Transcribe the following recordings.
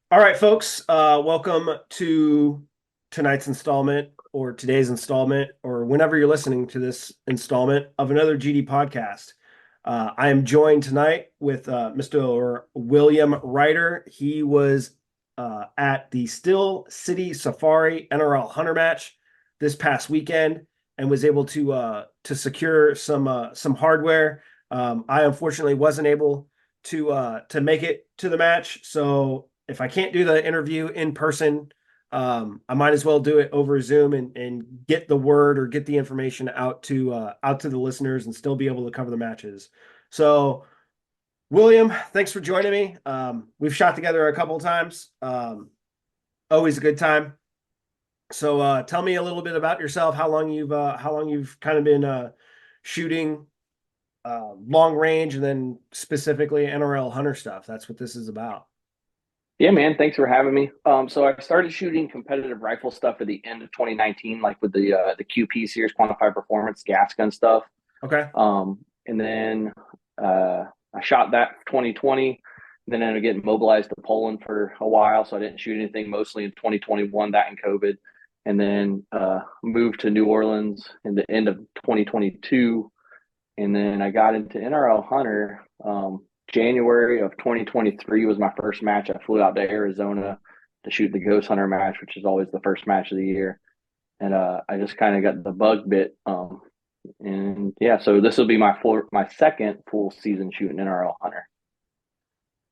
All right, folks. Welcome to tonight's installment or today's installment or whenever you're listening to this installment of another GD podcast. I am joined tonight with Mr. William Righter. He was at the Still City Safari NRL Hunter match this past weekend and was able to secure some hardware. I unfortunately wasn't able to make it to the match, so if I can't do the interview in person, I might as well do it over Zoom and get the word or get the information out to the listeners and still be able to cover the matches. So, William, thanks for joining me. We've shot together a couple of times. Always a good time. So, tell me a little bit about yourself. How long you've kind of been shooting long range, and then specifically NRL hunter stuff. That's what this is about. Yeah, man. Thanks for having me. So I started shooting competitive rifle stuff at the end of 2019, like with the QP series, quantified performance gas gun stuff. Okay. And then I shot that for 2020. Then I ended up getting mobilized to Poland for a while, so I didn't shoot anything mostly in 2021, that and COVID. And then moved to New Orleans in the end of 2022. And then I got into NRL Hunter. January of 2023 was my first match. I flew out to Arizona to shoot the Ghost Hunter match, which is always the first match of the year. And I just kind of got the bug bit. And yeah, so this will be my second full season shooting NRL Hunter.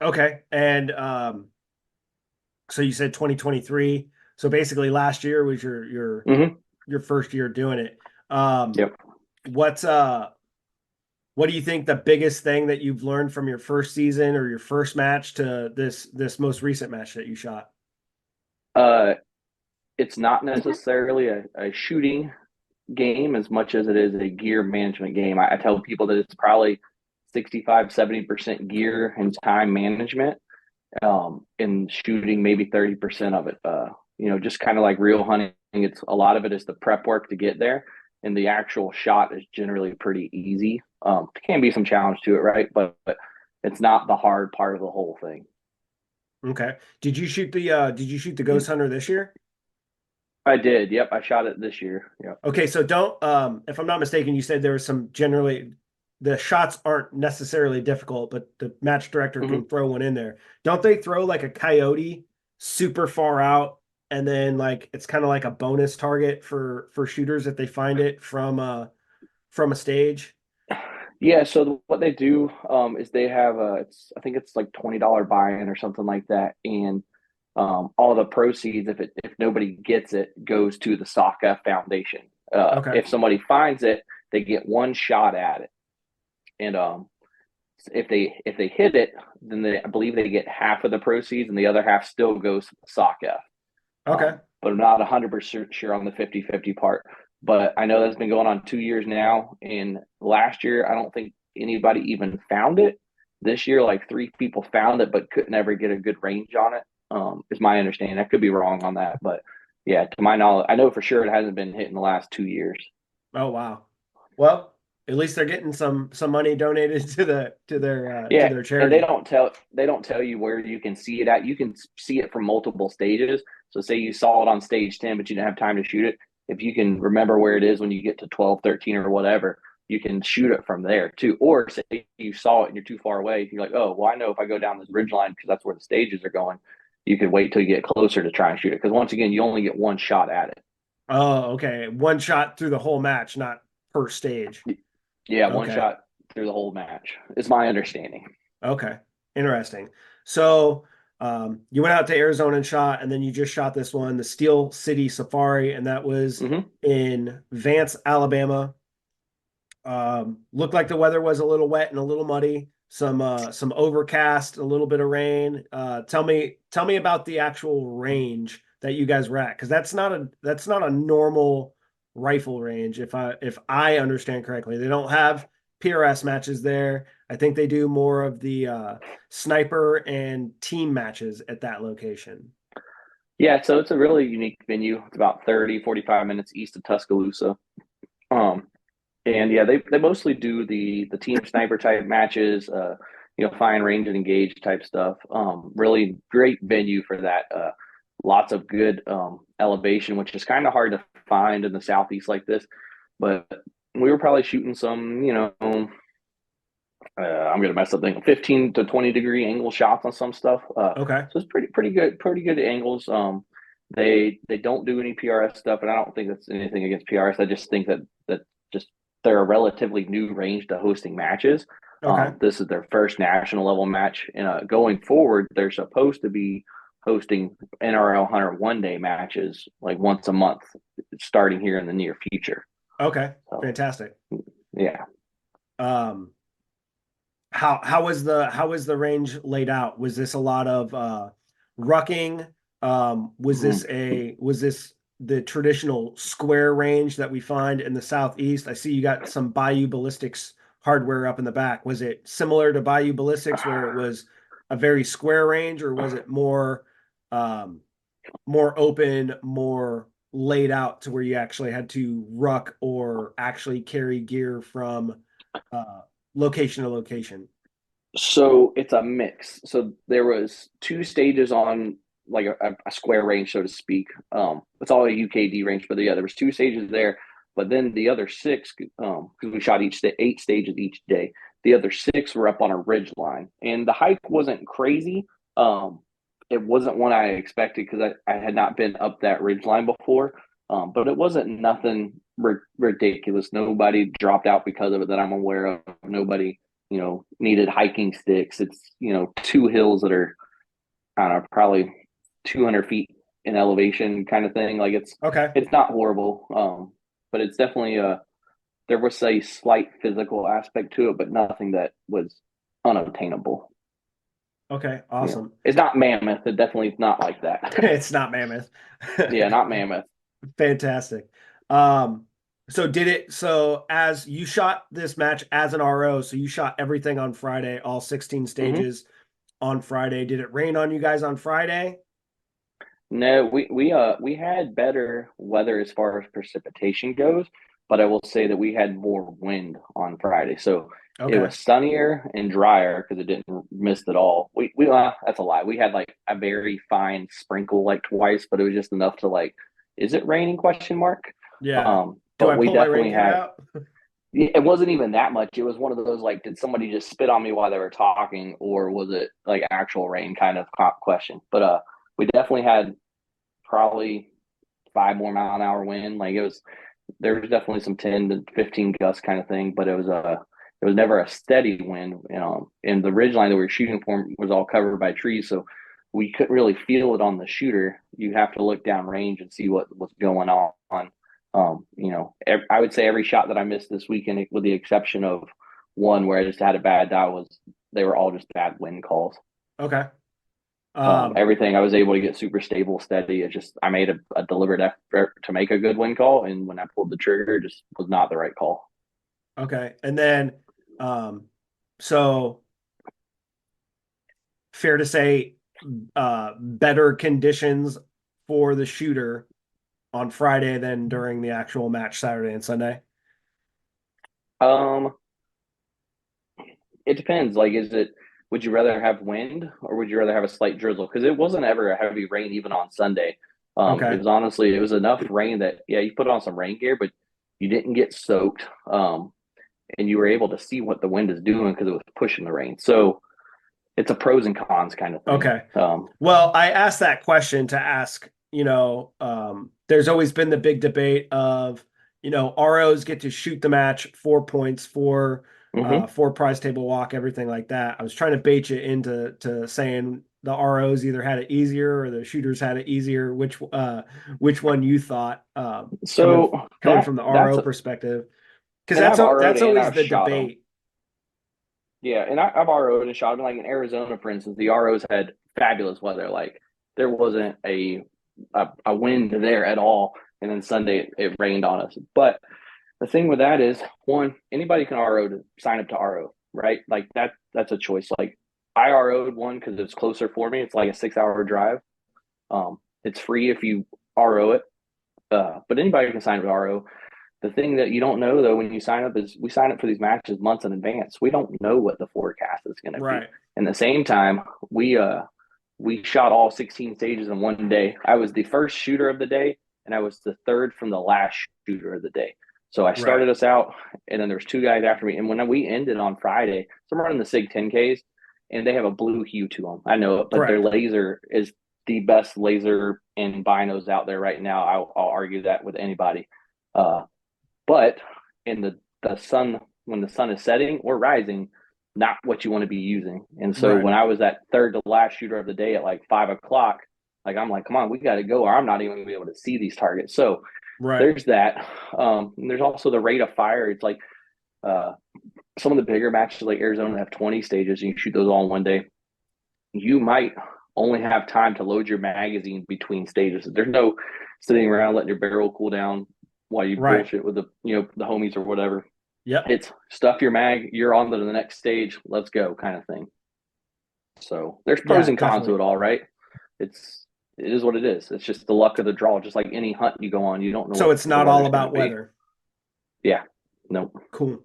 Okay. And so you said 2023. So basically last year was Mm-hmm. your first year doing it. Um Yep. what's what do you think the biggest thing that you've learned from your first season or your first match to this most recent match that you shot? Uh, it's not necessarily a shooting game as much as it is a gear management game. I tell people that it's probably 65, 70% gear and time management, in shooting maybe 30% of it. Just kind of like real hunting, it's a lot of it is the prep work to get there, and the actual shot is generally pretty easy. There can be some challenge to it, right? But it's not the hard part of the whole thing. Okay. Did you shoot the Ghost Hunter this year? I did. Yep, I shot it this year. Yep. Okay, so don't if I'm not mistaken, you said there was some generally the shots aren't necessarily difficult, but the match director can Mm-hmm. throw one in there. Don't they throw like a coyote super far out and then like it's kind of like a bonus target for shooters if they find it from a stage? Yeah, so what they do is they have I think it's like $20 buy-in or something like that, and all the proceeds, if nobody gets it, goes to the Soccer Foundation. Okay. If somebody finds it, they get one shot at it, and if they hit it, then I believe they get half of the proceeds, and the other half still goes to the Soccer. Okay. But I'm not 100% sure on the 50-50 part. But I know that's been going on 2 years now. And last year, I don't think anybody even found it. This year, like three people found it, but couldn't ever get a good range on it. Is my understanding. I could be wrong on that. But yeah, to my knowledge, I know for sure it hasn't been hit in the last 2 years. Oh wow. Well, at least they're getting some money donated to Yeah, their and they charity. don't tell they don't tell you where you can see it at. You can see it from multiple stages. So say you saw it on stage 10, but you didn't have time to shoot it. If you can remember where it is when you get to 12, 13, or whatever, you can shoot it from there too. Or say you saw it and you're too far away, you're like, oh, well, I know if I go down this ridge line because that's where the stages are going, you could wait till you get closer to try and shoot it. Because once again, you only get one shot at it. Oh, okay. One shot through the whole match, not per stage. Yeah, one Okay. shot through the whole match is my understanding. Okay. Interesting. So you went out to Arizona and shot, and then you just shot this one, the Steel City Safari, and that was Mm-hmm. in Vance, Alabama. Looked like the weather was a little wet and a little muddy, some overcast, a little bit of rain. Tell me about the actual range that you guys were at, because that's not a normal rifle range, if I understand correctly. They don't have PRS matches there. I think they do more of the sniper and team matches at that location. Yeah, so it's a really unique venue. It's about 30, 45 minutes east of Tuscaloosa. Um, and yeah, they mostly do the team sniper type matches. fine range and engage type stuff. Really great venue for that. Lots of good elevation, which is kind of hard to find in the southeast like this. But we were probably shooting some, I'm gonna mess up thing, 15 to 20 degree angle shots on some stuff. Okay. So it's pretty good angles. They don't do any PRS stuff, and I don't think that's anything against PRS. I just think that just they're a relatively new range to hosting matches. Okay. This is their first national level match, and going forward, they're supposed to be hosting NRL Hunter 1 day matches like once a month, starting here in the near future. Okay. So, Fantastic. yeah. Um, how was the range laid out? Was this a lot of rucking? Was this the traditional square range that we find in the southeast? I see you got some Bayou Ballistics hardware up in the back. Was it similar to Bayou Ballistics where it was a very square range, or was it um, more open, more laid out to where you actually had to ruck or actually carry gear from uh, location to location? So it's a mix. So there was 2 stages on like a square range, so to speak. It's all a UKD range, but yeah, there was 2 stages there. But then the other six, because we shot 8 stages each day, the other six were up on a ridge line, and the hike wasn't crazy. It wasn't one I expected because I had not been up that ridge line before. But it wasn't nothing ridiculous. Nobody dropped out because of it that I'm aware of. Nobody needed hiking sticks. It's, 2 hills that are, I don't know, probably 200 feet in elevation kind of thing. Like Okay. it's not horrible. But it's definitely there was a slight physical aspect to it, but nothing that was unobtainable. Okay. Awesome. It's not mammoth. It definitely is not like that. It's not mammoth. Yeah, not mammoth. Fantastic. So as you shot this match as an RO, so you shot everything on Friday, all 16 Hmm. stages on Friday. Did it rain on you guys on Friday? No, we had better weather as far as precipitation goes, but I will say that we had more wind on Friday. So it Okay. was sunnier and drier because it didn't mist at all. We That's a lie. We had like a very fine sprinkle like twice, but it was just enough to like, is it raining question mark? Yeah. Do I But we pull my rain definitely gear had, out? it wasn't even that much. It was one of those like, did somebody just spit on me while they were talking, or was it like actual rain kind of question? But we definitely had probably 5 more mile an hour wind. Like there was definitely some 10 to 15 gusts kind of thing, but it was never a steady wind. And the ridge line that we were shooting for was all covered by trees, so we couldn't really feel it on the shooter. You have to look down range and see what's going on. I would say every shot that I missed this weekend, with the exception of one where I just had a bad die, they were all just bad wind calls. Okay. Um, Everything I was able to get super stable, steady. It just I made a deliberate effort to make a good wind call, and when I pulled the trigger, it just was not the right call. okay. And then, um, so fair to say, better conditions for the shooter on Friday than during the actual match Saturday and Sunday. Um, it depends. Like, would you rather have wind or would you rather have a slight drizzle? Because it wasn't ever a heavy rain even on Sunday. Okay. It was enough rain that yeah, you put on some rain gear, but you didn't get soaked. And you were able to see what the wind is doing because it was pushing the rain. So it's a pros and cons kind of thing. Okay. Well, I asked that question to ask, there's always been the big debate of, ROs get to shoot the match 4 points Mhm. for prize table walk, everything like that. I was trying to bait you into saying the ROs either had it easier or the shooters had it easier. Which one you thought, coming So coming from the RO perspective? Because and I've RO'd that's and always I've the shot them. debate. Yeah, and I've RO'd and shot them. Like in Arizona, for instance, the ROs had fabulous weather. Like there wasn't a wind there at all. And then Sunday it rained on us. But the thing with that is, one, anybody can RO to sign up to RO, right? Like that's a choice. Like I RO'd one because it's closer for me. It's like a 6 hour drive. It's free if you RO it. But anybody can sign up to RO. the thing that you don't know though when you sign up is we sign up for these matches months in advance. We don't know what the forecast is going to be. Right. And at the same time, we shot all 16 stages in one day. I was the first shooter of the day, and I was the third from the last shooter of the day. So I Right. started us out, and then there was two guys after me. And when we ended on Friday, so I'm running the SIG 10Ks, and they have a blue hue to them. I know it, but their Correct. laser is the best laser in binos out there right now. I'll argue that with anybody. Uh, but in the sun, when the sun is setting or rising, not what you want to be using. And so Right. when I was that third to last shooter of the day at like 5 o'clock, like I'm like, come on, we got to go, or I'm not even gonna be able to see these targets. So Right. there's that. There's also the rate of fire. It's like uh, some of the bigger matches, like Arizona, have 20 stages, and you shoot those all in one day. You might only have time to load your magazine between stages. There's no sitting around letting your barrel cool down while you Right. bullshit with the homies or whatever. Yep. It's stuff your mag, you're on to the next stage, let's go kind of thing. So there's pros Yeah, and cons to definitely. it all, right? It is what it is. It's just the luck of the draw. Just like any hunt you go on, you don't know So what it's the not all weather's going to about be. weather. Yeah, no. Cool.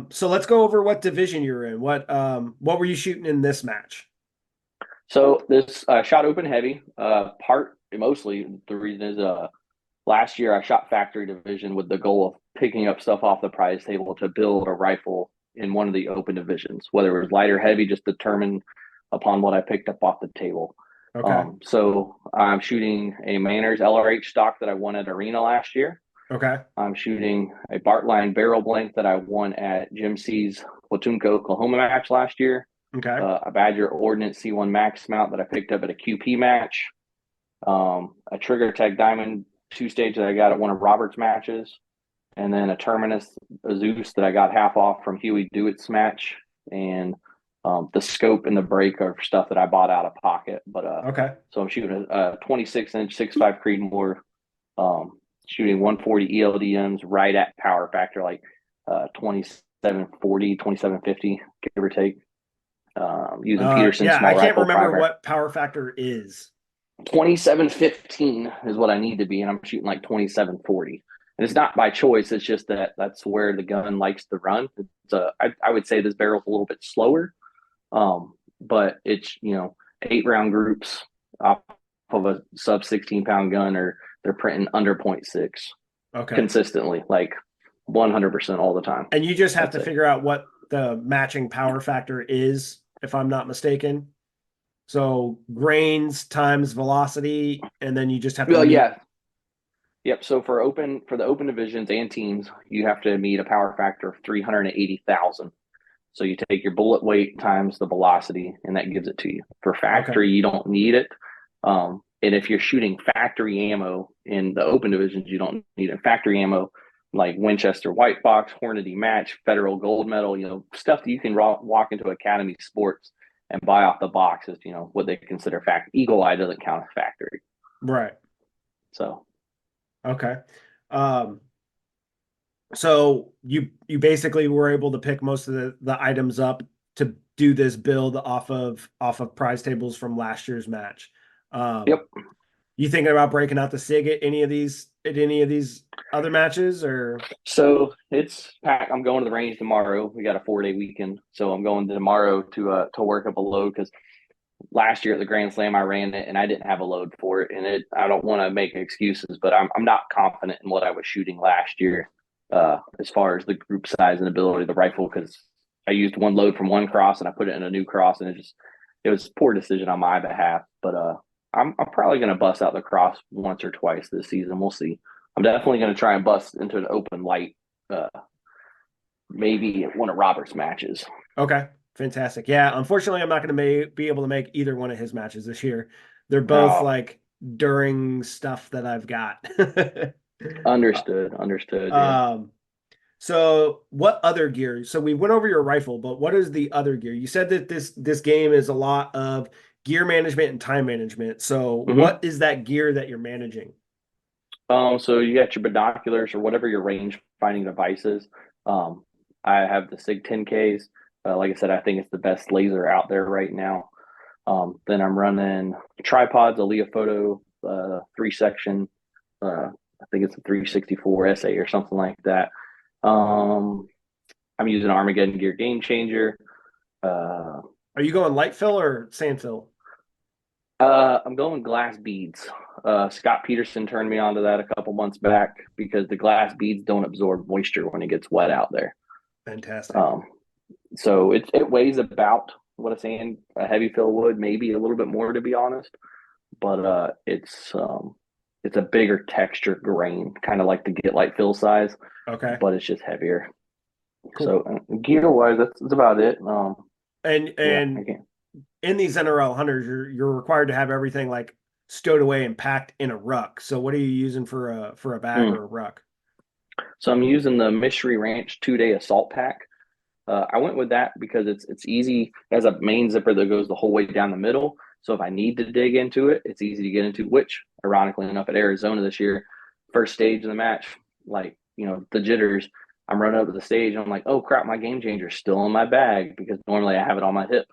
So let's go over what division you're in. What were you shooting in this match? So this shot open heavy. Part mostly the reason is last year I shot factory division with the goal of picking up stuff off the prize table to build a rifle in one of the open divisions, whether it was light or heavy, just determined upon what I picked up off the table. Okay. So I'm shooting a Manners LRH stock that I won at Arena last year. Okay. I'm shooting a Bartlein barrel blank that I won at Jim C's Watunka, Oklahoma match last year. Okay. A Badger Ordnance C1 Max mount that I picked up at a QP match. A Trigger Tech Diamond 2 stage that I got at one of Robert's matches, and then a Terminus a Zeus that I got half off from Huey Dewitt's match, and the scope and the brake are stuff that I bought out of pocket. But Okay. so I'm shooting a 26-inch 6.5 Creedmoor, shooting 140 ELDMs right at power factor, like 2740, 2750, give or take. Using Peterson Yeah, I small can't rifle remember primer. what power factor is. 2715 is what I need to be, and I'm shooting like 2740. And it's not by choice. It's just that that's where the gun likes to run. I would say this barrel's a little bit slower, but it's 8 round groups off of a sub 16 pound gun, or they're printing under 0.6 Okay. consistently, like 100% all the time. And you just have I'd to say. figure out what the matching power factor is, if I'm not mistaken. So grains times velocity, and then you just have to Well, meet. yeah, yep. So for the open divisions and teams, you have to meet a power factor of 380,000. So you take your bullet weight times the velocity, and that gives it to you. For Okay. factory, you don't need it. And if you're shooting factory ammo in the open divisions, you don't need it. Factory ammo like Winchester White Box, Hornady Match, Federal Gold Medal, stuff that you can walk into Academy Sports and buy off the box is, what they consider factory. Eagle Eye doesn't count as factory. Right. So Okay. Um, so you basically were able to pick most of the items up to do this build off of prize tables from last year's match. Um, yep. you thinking about breaking out the SIG at any of these other matches or So it's packed. I'm going to the range tomorrow. We got a 4 day weekend, so I'm going tomorrow to work up a load because last year at the Grand Slam I ran it and I didn't have a load for it, and I don't want to make excuses, but I'm not confident in what I was shooting last year, as far as the group size and ability of the rifle, because I used one load from one cross and I put it in a new cross, and it was a poor decision on my behalf. But I'm probably going to bust out the cross once or twice this season. We'll see. I'm definitely going to try and bust into an open light, uh, maybe one of Robert's matches. okay, fantastic. Yeah, unfortunately, I'm not going to be able to make either one of his matches this year. They're both Oh, like during stuff that I've got. understood. Yeah. um, so what other gear? So we went over your rifle, but what is the other gear? You said that this game is a lot of gear management and time management. So Mm-hmm. what is that gear that you're managing? So you got your binoculars or whatever your range finding device is. Um, I have the SIG 10Ks. Like I said, I think it's the best laser out there right now. Then I'm running tripods, a Leofoto 3 section I think it's a 364 SA or something like that. Um, I'm using Armageddon Gear Game Changer. Uh, Are you going light fill or sand fill? I'm going glass beads. Scott Peterson turned me onto that a couple months back because the glass beads don't absorb moisture when it gets wet out there. Fantastic. Um, so it weighs about what a heavy fill would, maybe a little bit more to be honest, but it's a bigger texture grain, kind of like the Get Light fill size, Okay, but it's just heavier. cool. So gear wise, that's about it. And Yeah, I and can't. in these NRL hunters, you're required to have everything like stowed away and packed in a ruck. So what are you using for a bag Mm. or a ruck? So I'm using the Mystery Ranch 2-day assault pack. I went with that because it's easy. It has a main zipper that goes the whole way down the middle. So if I need to dig into it, it's easy to get into. Which, ironically enough, at Arizona this year, first stage of the match, like the jitters. I'm running up to the stage and I'm like, oh crap, my game changer's still in my bag because normally I have it on my hip,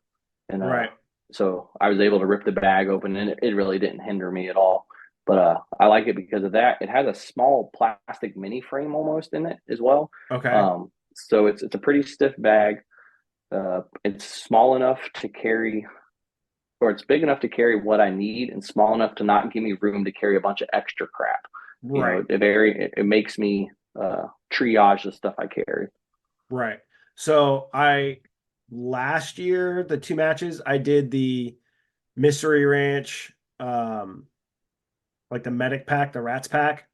and Right. so I was able to rip the bag open and it really didn't hinder me at all. But I like it because of that. It has a small plastic mini frame almost in it as well. Okay. So it's a pretty stiff bag. It's small enough to carry, or it's big enough to carry what I need, and small enough to not give me room to carry a bunch of extra crap. Right. It makes me triage the stuff I carry. Right. So I last year, the two matches, I did the Mystery Ranch, like the medic pack, the rats pack,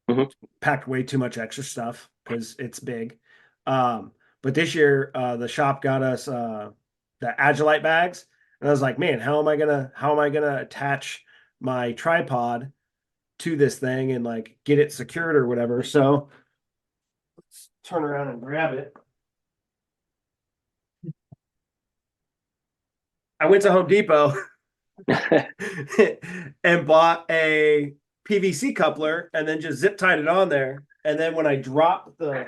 Mm-hmm. packed way too much extra stuff because it's big. But this year, the shop got us the Agilite bags, and I was like, man, how am I gonna attach my tripod to this thing and like get it secured or whatever? So let's turn around and grab it. I went to Home Depot and bought a PVC coupler and then just zip tied it on there. And then when I drop the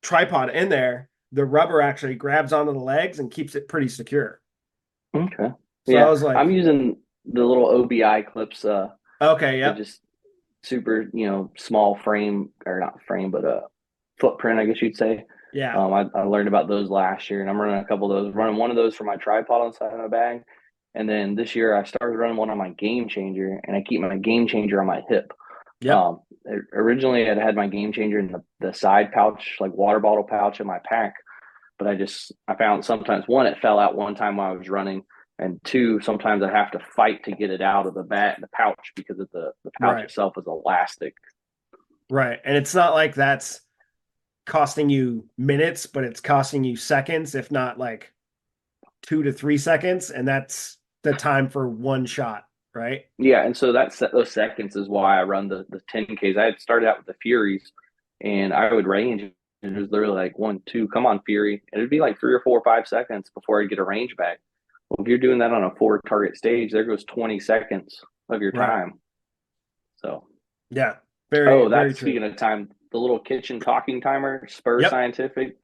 tripod in there, the rubber actually grabs onto the legs and keeps it pretty secure. Okay. So I Yeah, was like, I'm using the little OBI clips. okay, They're yep, just super, small frame or not frame, but a footprint, I guess you'd say. yeah, I learned about those last year, and I'm running a couple of those. Running one of those for my tripod on the side of my bag, and then this year I started running one on my game changer, and I keep my game changer on my hip. yep, Originally, I'd had my game changer in the side pouch, like water bottle pouch in my pack, but I found sometimes one, it fell out one time while I was running, and two, sometimes I have to fight to get it out of the pouch because of the pouch right, itself is elastic. right. And it's not like that's costing you minutes, but it's costing you seconds, if not like 2 to 3 seconds, and that's the time for one shot, right? Yeah, and so those seconds is why I run the 10Ks. I had started out with the Furies, and I would range, and it was literally like 1, 2, come on Fury, and it'd be like 3 or 4 or 5 seconds before I'd get a range back. Well, if you're doing that on a 4 target stage, there goes 20 seconds of your Right. time. So, Yeah. Very, oh, very that's true. speaking of time, the little kitchen talking timer, Spur Yep. Scientific.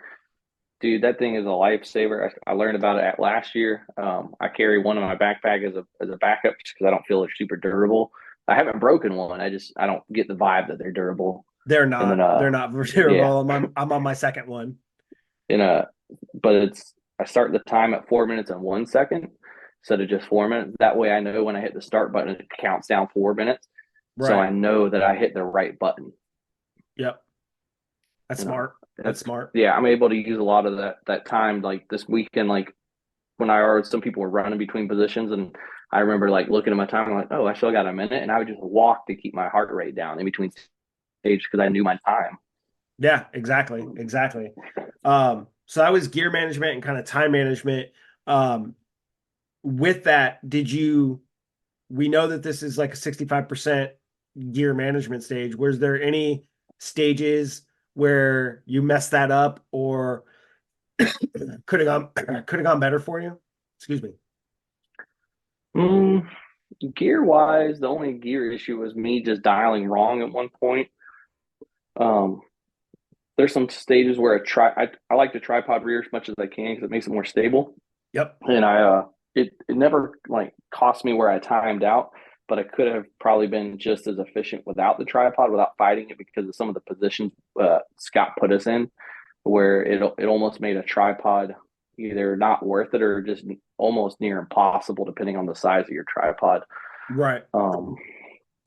Dude, that thing is a lifesaver. I learned about it at last year. I carry one in my backpack as a backup just because I don't feel they're super durable. I haven't broken one. I don't get the vibe that they're durable. They're And then not. They're not yeah, durable. I'm on my second one. and but I start the time at 4 minutes and 1 second instead of just 4 minutes. That way I know when I hit the start button it counts down 4 minutes. So Right. I know that I hit the right button. Yep. That's You know, smart. That's that's smart. yeah, I'm able to use a lot of that time like this weekend, like when I heard some people were running between positions, and I remember like looking at my time, I'm like, oh, I still got a minute, and I would just walk to keep my heart rate down in between stages because I knew my time. Yeah, exactly. Exactly. So that was gear management and kind of time management. Um, with that, we know that this is like a 65% gear management stage. Was there any stages where you messed that up or could have gone better for you? Excuse me. Mm, gear wise, the only gear issue was me just dialing wrong at one point. Um, there's some stages where I like the tripod rear as much as I can because it makes it more stable, Yep. and it never like cost me where I timed out, but I could have probably been just as efficient without the tripod, without fighting it, because of some of the positions Scott put us in, where it almost made a tripod either not worth it or just almost near impossible, depending on the size of your tripod. Right. Um,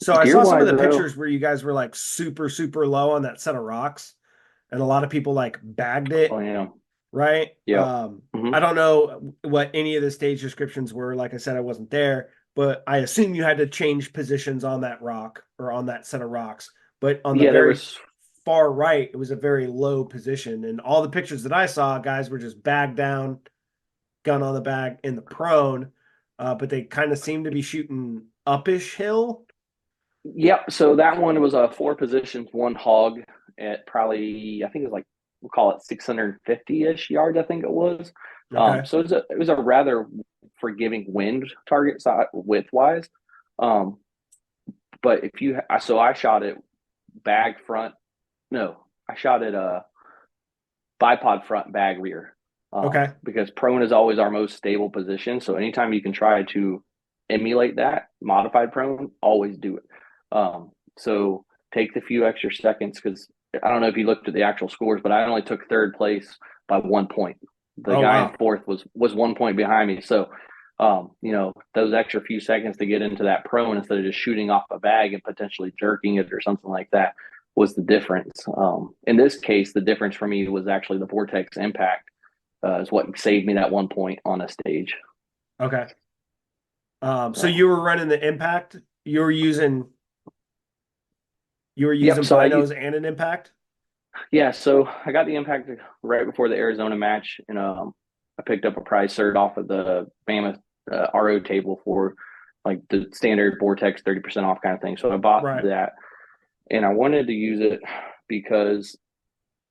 So I Gear saw some of wise, the though, pictures where you guys were like super, super low on that set of rocks, and a lot of people like bagged oh it, yeah, right? yeah, I hmm don't know what any of the stage descriptions were. Like I said, I wasn't there, but I assume you had to change positions on that rock or on that set of rocks. But on the yeah. There very was far right, it was a very low position. And all the pictures that I saw, guys were just bagged down, gun on the bag in the prone, but they kind of seemed to be shooting upish hill. Yep. So that one was a four positions, one hog at probably, I think it was like, we'll call it 650-ish yards, I think it was. Okay. So it was a rather forgiving wind target side width wise. Um, but if you, so I shot it bag front. No, I shot it bipod front, bag rear, Okay. because prone is always our most stable position. So anytime you can try to emulate that modified prone, always do it. So take the few extra seconds, because I don't know if you looked at the actual scores, but I only took third place by 1 point. The Oh, guy in wow. fourth was 1 point behind me. So, those extra few seconds to get into that prone instead of just shooting off a bag and potentially jerking it or something like that was the difference. In this case, the difference for me was actually the vortex impact, is what saved me that 1 point on a stage. Okay. So So, you were running the impact. You were using yep. binos and an impact. So I got the impact right before the Arizona match, and I picked up a prize cert off of the Mammoth RO table for like the standard Vortex 30% off kind of thing. So I bought Right. that, and I wanted to use it because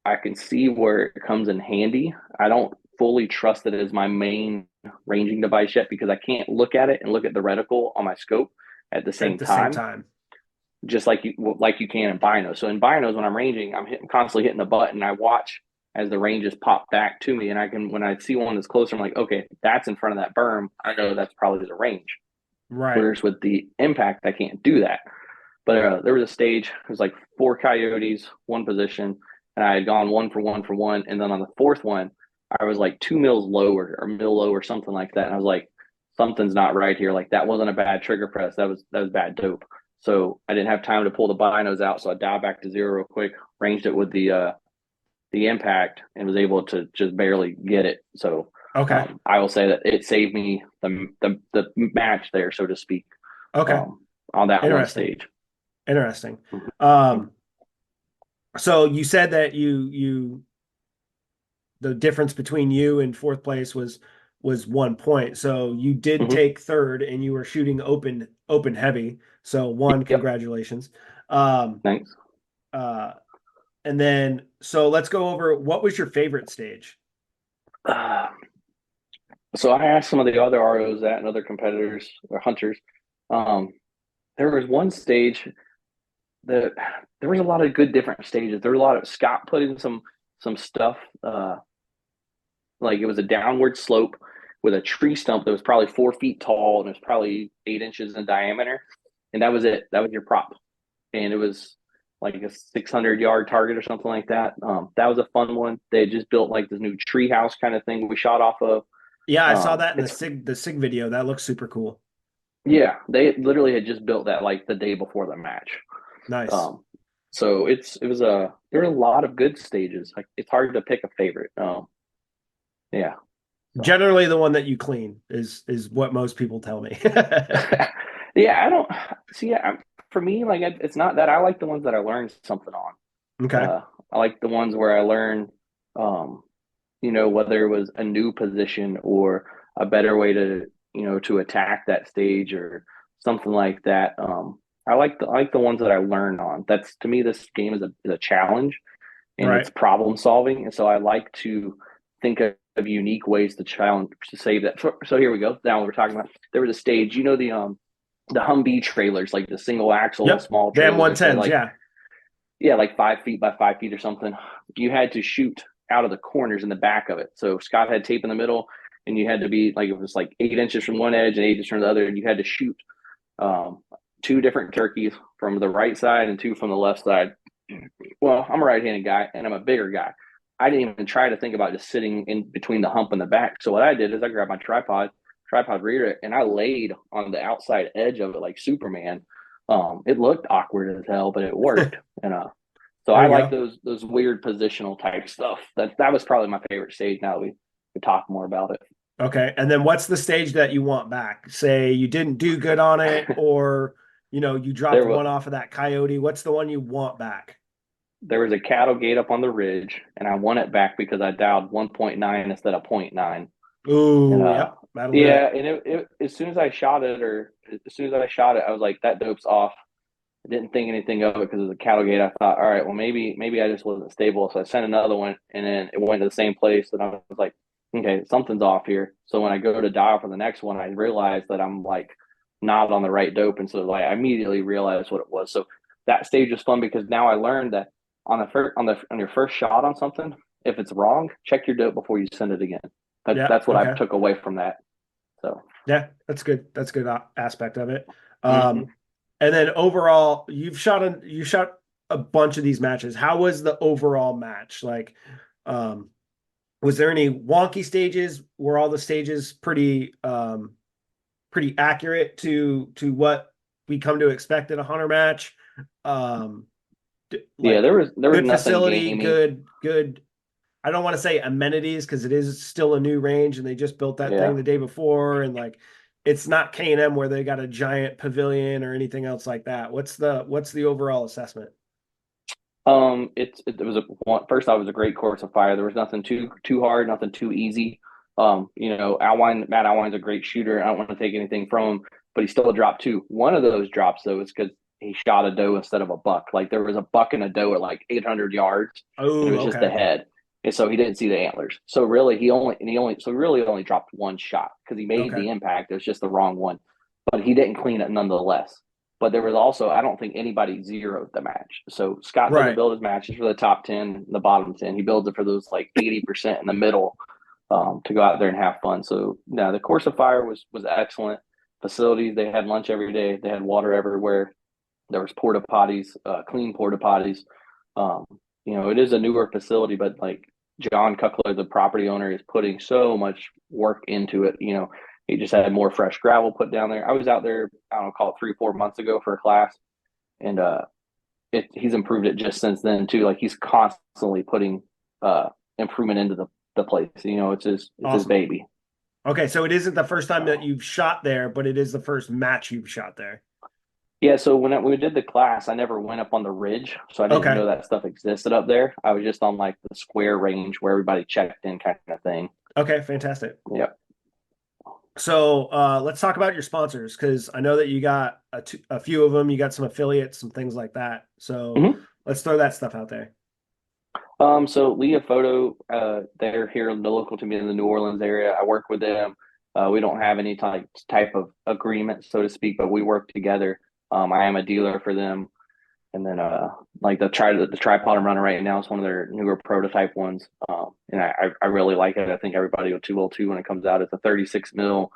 I can see where it comes in handy. I don't fully trust it as my main ranging device yet, because I can't look at it and look at the reticle on my scope at the At same the same time, time. just like you can in binos. So in binos, when I'm ranging, constantly hitting the button. I watch as the ranges pop back to me, and I can, when I see one that's closer, I'm like, okay, that's in front of that berm. I know that's probably the range. Right. Whereas with the impact, I can't do that. But there was a stage. It was like four coyotes, one position, and I had gone one for one for one, and then on the fourth one, I was like 2 mils lower or mil low or something like that, and I was like, something's not right here. Like that wasn't a bad trigger press. That was bad dope. So I didn't have time to pull the binos out, so I dialed back to zero real quick, ranged it with the impact, and was able to just barely get it. So Okay. I will say that it saved me the match there, so to speak, Okay. um, on that one Interesting. stage. Interesting. Mm-hmm. So you said that the difference between you and fourth place was 1 point. So you did Mm-hmm. take third and you were shooting open heavy. So Yep. congratulations. Um, Thanks. uh, and then so let's go over what was your favorite stage? Uh, so I asked some of the other ROs that and other competitors or hunters. Um, there was one stage that there was a lot of good different stages. There was a lot of Scott put in some stuff. Like it was a downward slope with a tree stump that was probably 4 feet tall and it was probably 8 inches in diameter, and that was it. That was your prop, and it was like a 600-yard target or something like that. That was a fun one. They had just built like this new tree house kind of thing we shot off of. Yeah, I saw that in the It's Sig video. That looks super cool. Yeah, they literally had just built that like the day before the match. Nice. Um, so there were a lot of good stages. Like it's hard to pick a favorite. Yeah. So Generally, the one that you clean is what most people tell me. yeah, I don't see. For me, like it's not that I like the ones that I learned something on. Okay. I like the ones where I learn, um, whether it was a new position or a better way to attack that stage or something like that. I like the ones that I learn on. That's, to me, this game is a challenge and it's Right. problem solving. And so I like to think of unique ways to challenge to save that. So here we go. Now we're talking about, there was a stage, the Humvee trailers, like the single axle Yep. small The trailers that are M110s. like, Yeah. yeah, like 5 feet by 5 feet or something. You had to shoot out of the corners in the back of it. So Scott had tape in the middle, and you had to be like, it was like 8 inches from one edge and 8 inches from the other, and you had to shoot two different turkeys from the right side and two from the left side. Well, I'm a right-handed guy and I'm a bigger guy. I didn't even try to think about just sitting in between the hump and the back. So what I did is I grabbed my tripod reader, and I laid on the outside edge of it like Superman. It looked awkward as hell, but it worked. And so There I you like go. those weird positional type stuff. That was probably my favorite stage. Now that we talk more about Okay. And then what's the stage that you want back? Say you didn't do good on it, it. or you dropped there one was off of that coyote. What's the one you want back? there was a cattle gate up on the ridge, and I won it back because I dialed 1.9 instead of zero point 0.9. And Ooh, yep, that'll do yeah, it. and as soon as I shot it, I was like, that dope's off. I didn't think anything of it because it was a cattle gate. I thought, all right, well, maybe I just wasn't stable. So I sent another one, and then it went to the same place. And I was like, okay, something's off here. So when I go to dial for the next one, I realized that I'm like not on the right dope. And so like I immediately realized what it was. So that stage was fun because now I learned that on your first shot on something, if it's wrong, check your dope before you send it again. Yeah. That's what I Okay. took away from that. So Yeah, that's good. That's a good aspect of it. mm-hmm. And then overall, you shot a bunch of these matches. How was the overall match? Like, um, was there any wonky stages? Were all the stages pretty accurate to what we come to expect in a hunter match? Um, Yeah, like there was good nothing facility, gamey. good. I don't want to say amenities because it is still a new range and they just built that Yeah. thing the day before, and like it's not K&M where they got a giant pavilion or anything else like that. What's the overall assessment? It was a one, first off, it was a great course of fire. There was nothing too hard, nothing too easy. Matt Alwine's a great shooter. I don't want to take anything from him, but he still dropped two. One of those drops though is because he shot a doe instead of a buck. Like there was a buck and a doe at like 800 yards, and it Oh, was just the okay. head, and so he didn't see the antlers. So really, he really only dropped one shot because he made Okay. the impact. It was just the wrong one, but he didn't clean it nonetheless. But there was also, I don't think anybody zeroed the match. So Scott doesn't Right. build his matches for the top 10, the bottom 10. He builds it for those like 80% in the middle, to go out there and have fun. So no, the course of fire was excellent. Facilities, they had lunch every day. They had water everywhere. There was porta potties, clean porta potties. Um, it is a newer facility, but like John Cuckler, the property owner, is putting so much work into it. He just had more fresh gravel put down there. I was out there, I don't know, call it 3 4 months ago for a class, and he's improved it just since then too. Like he's constantly putting improvement into the place. It's his Awesome. baby. Okay, so it isn't the first time that So you've shot there, but it is the first match you've shot there. yeah, so when we did the class, I never went up on the ridge, so I didn't Okay. know that stuff existed up there. I was just on like the square range where everybody checked in, kind of thing. Okay, fantastic. Yep. So let's talk about your sponsors because I know that you got a few of them. You got some affiliates, some things like that. So Mm-hmm. let's throw that stuff out there. So Leofoto, they're here in the local to me in the New Orleans area. I work with them. We don't have any type of agreement, so to speak, but we work together. I am a dealer for them, and then like the tripod I'm running right now is one of their newer prototype ones, and I really like it. I think everybody will too when it comes out. It's a 36 mil,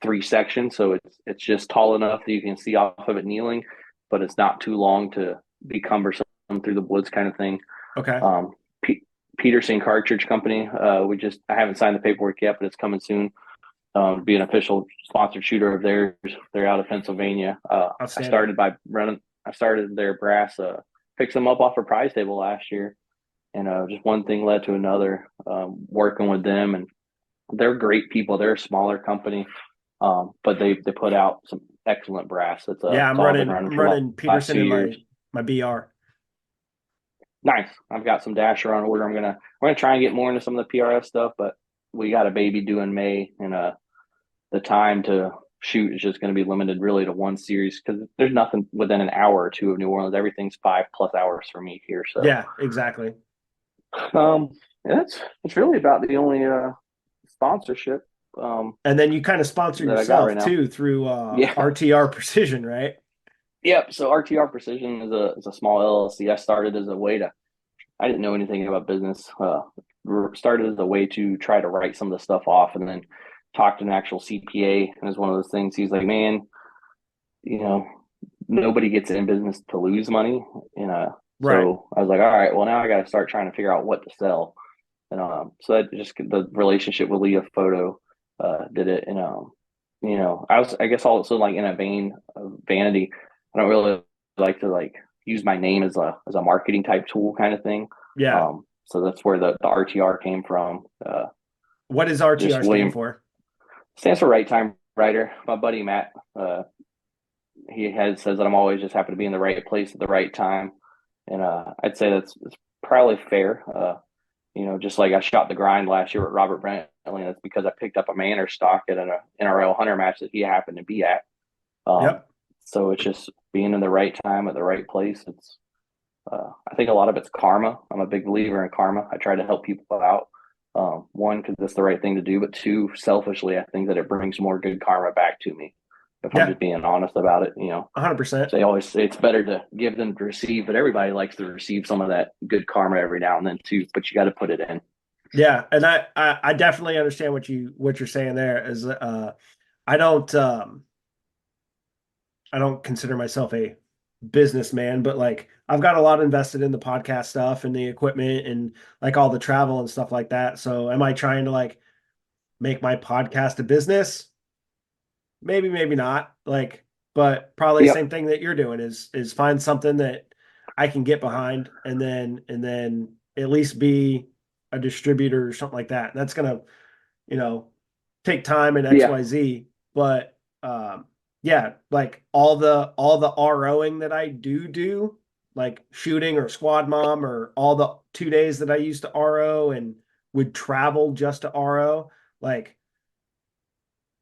3 section, so it's just tall enough that you can see off of it kneeling, but it's not too long to be cumbersome through the woods kind of thing. Okay. Um, P- Peterson Cartridge Company. I haven't signed the paperwork yet, but it's coming soon. Be an official sponsored shooter of theirs. They're out of Pennsylvania. Outstanding. I started their brass, picked them up off a prize table last year, and just one thing led to another. Working with them, and they're great people. They're a smaller company, but they put out some excellent brass. Yeah, It's all I've been running I'm for the running last Peterson two in years. my BR. Nice. I've got some dasher on order. We're gonna try and get more into some of the PRS stuff, but we got a baby due in May, and the time to shoot is just going to be limited really to one series because there's nothing within an hour or two of New Orleans. Everything's 5+ hours for me here. So Yeah, exactly. um, that's really about the only sponsorship And then you kind of sponsor that I got right yourself now. too through Yeah. RTR Precision, right? Yep. So RTR Precision is a small LLC. I started as a way to I didn't know anything about business. Started as a way to try to write some of the stuff off, and then talked to an actual CPA. And it was one of those things. He's like, "Man, you know, nobody gets in business to lose money. Right. So I was like, all right, well, now I got to start trying to figure out what to sell. And so that just the relationship with Leofoto did it. And I guess also like in a vein of vanity, I don't really like to like use my name as a marketing type tool kind of thing. Yeah. So that's where the RTR came from. What does Just RTR stand William for? stands for right time writer. My buddy Matt, says that I'm always just happen to be in the right place at the right time, and I'd say it's probably fair. Just like I shot the grind last year with Robert Brantley, that's because I picked up a Manor stock at an NRL hunter match that he happened to be at. Um, Yep. so it's just being in the right time at the right place. I think a lot of it's karma. I'm a big believer in karma. I try to help people out. One, because it's the right thing to do, but two, selfishly, I think that it brings more good karma back to me. If I'm Yeah. just being honest about it, 100%. they always say it's better to give than to receive, but everybody likes to receive some of that good karma every now and then too. But you got to put it in. Yeah. And I definitely understand what you're saying there is, I don't, I don't consider myself a businessman, but like I've got a lot invested in the podcast stuff and the equipment and like all the travel and stuff like that. So am I trying to like make my podcast a business? Maybe, maybe not. Like, but probably the Yep. same thing that you're doing is find something that I can get behind and then at least be a distributor or something like that. And that's gonna, you know, take time and Yeah. XYZ. But yeah, like all the ROing that I do, like shooting or squad mom or all the 2 days that I used to RO and would travel just to RO, like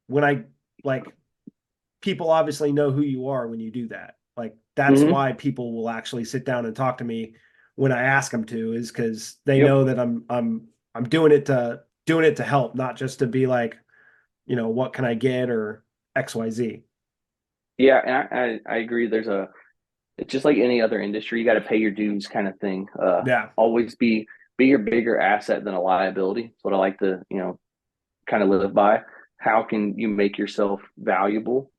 when I like people obviously know who you are when you do that. Like that's Mm-hmm. why people will actually sit down and talk to me when I ask them to, is because they Yep. know that I'm doing it to help, not just to be like, what can I get or XYZ. Yeah, and I agree. It's just like any other industry. You got to pay your dues, kind of thing. Yeah. Always be your bigger asset than a liability. That's what I like to kind of live by. How can you make yourself valuable?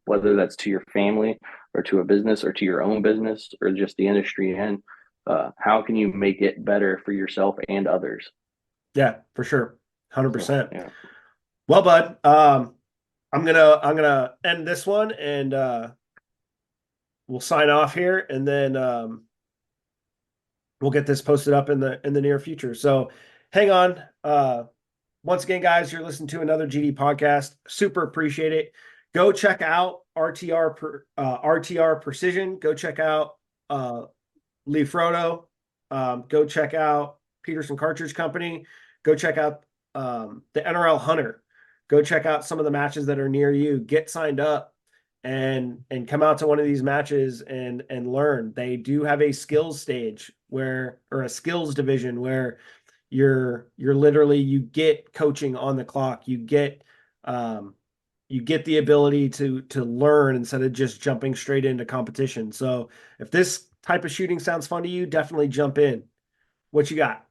Whether that's to your family or to a business or to your own business or just the industry, and how can you make it better for yourself and others? Yeah, for sure. So 100%. yeah. Well, bud, I'm gonna end this one and we'll sign off here and then we'll get this posted up in the near future. So hang on. Once again, guys, you're listening to another GD podcast. Super appreciate it. Go check out RTR Precision. Go check out Leofoto. Go check out Peterson Cartridge Company. Go check out the NRL Hunter. Go check out some of the matches that are near you. Get signed up and come out to one of these matches and learn. They do have a skills stage or a skills division where you're literally you get coaching on the clock. You get the ability to learn instead of just jumping straight into competition. So if this type of shooting sounds fun to you, definitely jump in. What you got?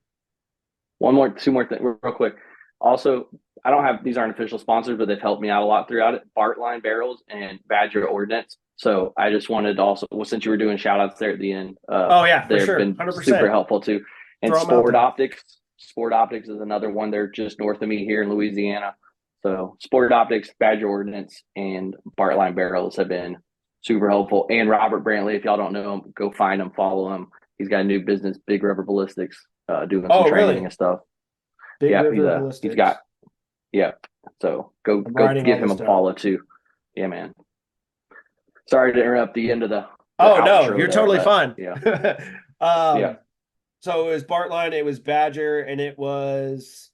Two more things, real quick. Also, I don't have these aren't official sponsors, but they've helped me out a lot throughout it. Bartlein Barrels and Badger Ordnance. So I just wanted to also, well, since you were doing shout outs there at the end, Oh yeah, for they've sure. been super 100%. helpful too. And Throw them out there. Sport Optics is another one. They're just north of me here in Louisiana. So Sport Optics, Badger Ordnance, and Bartline Barrels have been super helpful. And Robert Brantley, if y'all don't know him, go find him, follow him. He's got a new business, Big River Ballistics, doing some Oh, training really? and stuff. Big Yeah, River he's got Ballistics. yeah. So go I'm writing give all him this a down. follow too. Yeah, man. Sorry to interrupt the end of the Oh no, outro you're there, totally but fine. yeah, yeah. um, so it was Bartline, it was Badger, and it was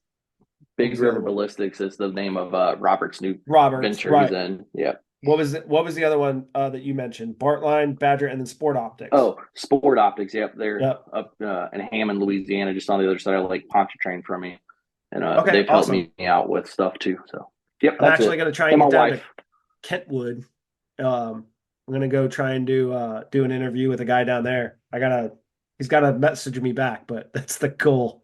what Big was the other River one? Ballistics is the name of Robert's new Roberts, venture he's right. in. Yeah. What was the other one that you mentioned? Bartline, Badger, and then Sport Optics. Oh, Sport Optics. Yep, they're Yep. up in Hammond, Louisiana, just on the other side of Lake Pontchartrain from me, and Okay, they've helped awesome. me out with stuff too. So, yep, I'm that's actually it. going to try and And my get down wife. to Kentwood. I'm going to go try and do an interview with a guy down there. He's got to message me back, but that's the goal.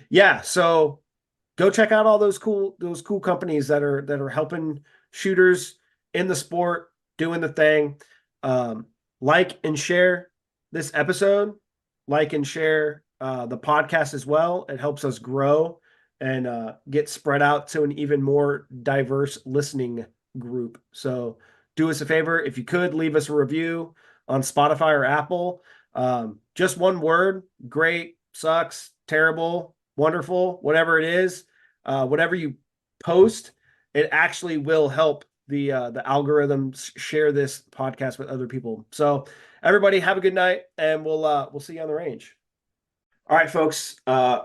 Yeah, so go check out all those cool companies that are helping shooters in the sport. doing the thing. Like and share this episode, like and share the podcast as well. It helps us grow and get spread out to an even more diverse listening group. So do us a favor, if you could leave us a review on Spotify or Apple. Just one word: great, sucks, terrible, wonderful, whatever it is. Whatever you post, it actually will help the algorithms share this podcast with other people. So everybody have a good night, and we'll see you on the range. All right, folks.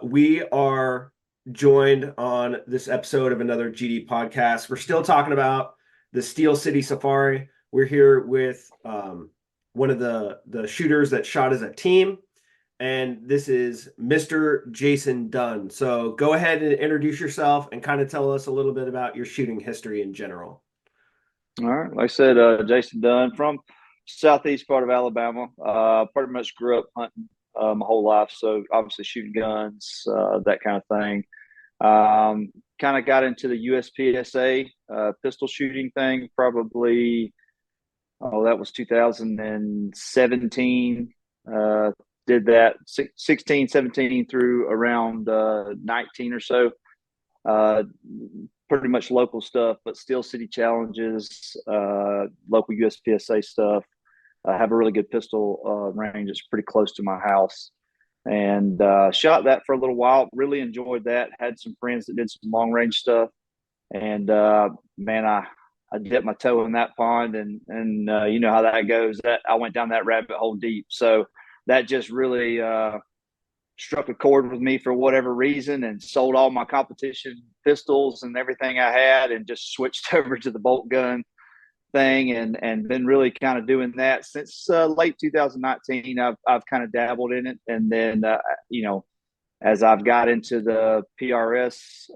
We are joined on this episode of another GD podcast. We're still talking about the Steel City Safari. We're here with one of the shooters that shot as a team, and this is Mr. Jason Dunn. So go ahead and introduce yourself and kind of tell us a little bit about your shooting history in general. All right. Like I said, Jason Dunn from southeast part of Alabama. Pretty much grew up hunting my whole life. So obviously shooting guns, that kind of thing. Kind of got into the USPSA pistol shooting thing probably, that was 2017. Did that 16, 17 through around 19 or so. Pretty much local stuff, but Steel City challenges, local USPSA stuff. I have a really good pistol range. It's pretty close to my house, and shot that for a little while. Really enjoyed that. Had some friends that did some long range stuff, and man, I dipped my toe in that pond, and you know how that goes. That I went down that rabbit hole deep, so that just really struck a chord with me for whatever reason, and sold all my competition pistols and everything I had and just switched over to the bolt gun thing, and been really kind of doing that since late 2019. I've kind of dabbled in it, and then you know, as I've got into the PRS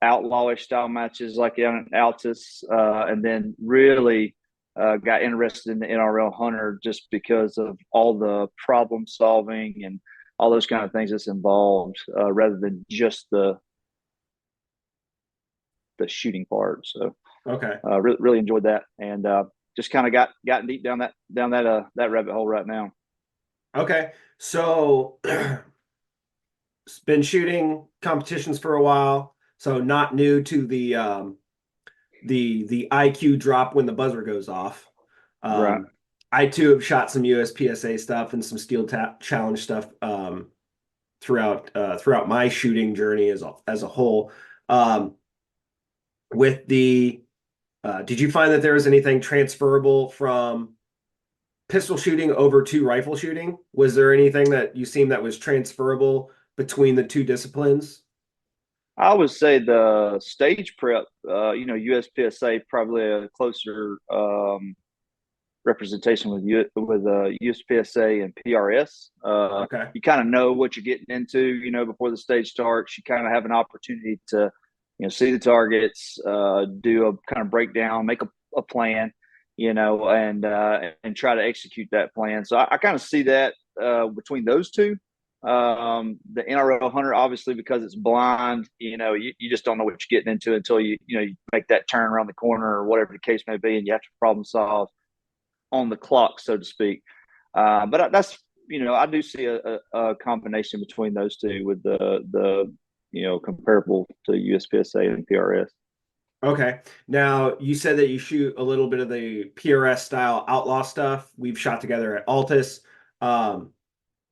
outlawish style matches like in Altus, and then really got interested in the NRL hunter just because of all the problem solving and all those kind of things that's involved, rather than just the shooting part. So Okay. really enjoyed that, and just kind of gotten deep down that rabbit hole right now. Okay. So been shooting competitions for a while, so not new to the IQ drop when the buzzer goes off. Right. I too have shot some USPSA stuff and some Steel Challenge stuff throughout my shooting journey as a whole. With the did you find that there was anything transferable from pistol shooting over to rifle shooting? Was there anything that you seemed that was transferable between the two disciplines? I would say the stage prep, USPSA probably a closer representation with USPSA and PRS. Okay. You kind of know what you're getting into, before the stage starts. You kind of have an opportunity to, see the targets, do a kind of breakdown, make a plan, and try to execute that plan. So I kind of see that between those two. The NRL hunter, obviously, because it's blind, you just don't know what you're getting into until you make that turn around the corner or whatever the case may be, and you have to problem solve on the clock, so to speak. But that's, I do see a combination between those two with the comparable to USPSA and PRS. Okay. Now, you said that you shoot a little bit of the PRS style outlaw stuff. We've shot together at Altus.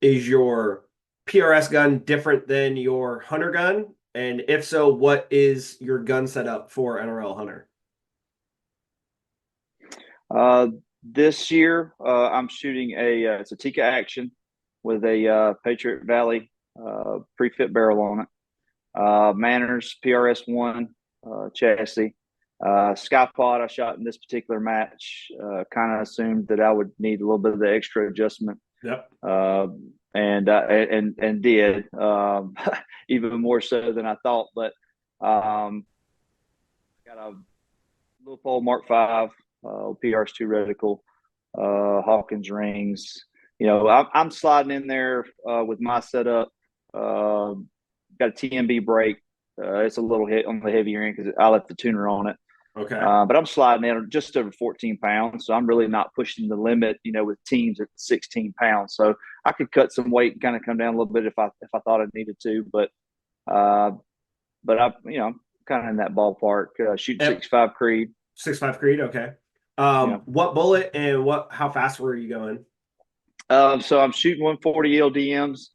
Is your PRS gun different than your hunter gun? And if so, what is your gun setup for NRL Hunter? This year, I'm shooting it's a Tika Action with a Patriot Valley pre-fit barrel on it. Manners PRS-1 chassis. Skypod I shot in this particular match. Kind of assumed that I would need a little bit of the extra adjustment. Yep. And did even more so than I thought. But got a Leofoto Mark V PRS-2 reticle, Hawkins rings. I'm sliding in there with my setup. Got a TMB brake. It's a little hit on the heavier end because I left the tuner on it. Okay. But I'm sliding in just over 14 pounds. So I'm really not pushing the limit, with teams at 16 pounds. So I could cut some weight and kind of come down a little bit if I thought I needed to. But I, kind of in that ballpark, shooting Yep. 6.5 Creed. 6.5 Creed. Okay. Yeah. What bullet and how fast were you going? So I'm shooting 140 LDMs.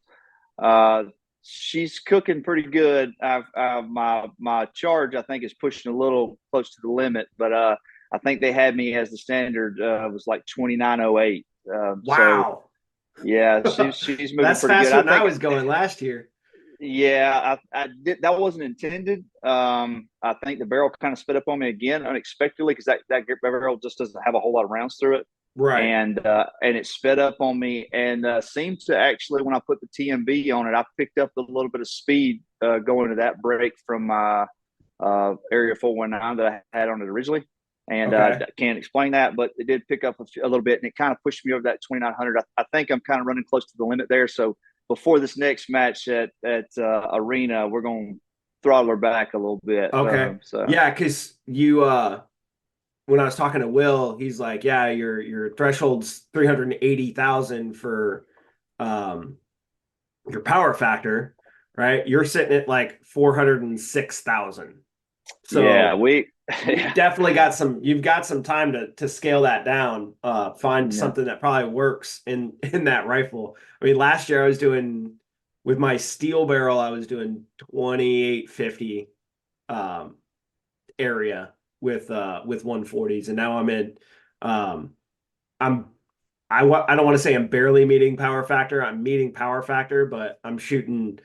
She's cooking pretty good. My charge, I think, is pushing a little close to the limit, but I think they had me as the standard was like 2908. Wow. Yeah, she's moving That's pretty good. faster I than I think. was going last year. Yeah, I did. That wasn't intended. I think the barrel kind of sped up on me again unexpectedly because that barrel just doesn't have a whole lot of rounds through it, Right. and it sped up on me and seemed to actually, when I put the TMB on it, I picked up a little bit of speed going to that break from my area 419 that I had on it originally. And Okay. can't explain that, but it did pick up a little bit, and it kind of pushed me over that 2900. I think I'm kind of running close to the limit there. So before this next match at Arena, we're going to throttle her back a little bit. Okay. Yeah, because you when I was talking to Will, he's like, yeah, your threshold's 380,000 for your power factor, right? You're sitting at like 406,000. Yeah, So you definitely you've got some time to scale that down, find yeah. something that probably works in that rifle. I mean, last year I was doing with my steel barrel, I was doing 2850 area with 140s, and now I'm in I'm I don't want to say I'm barely meeting power factor. I'm meeting power factor, but I'm shooting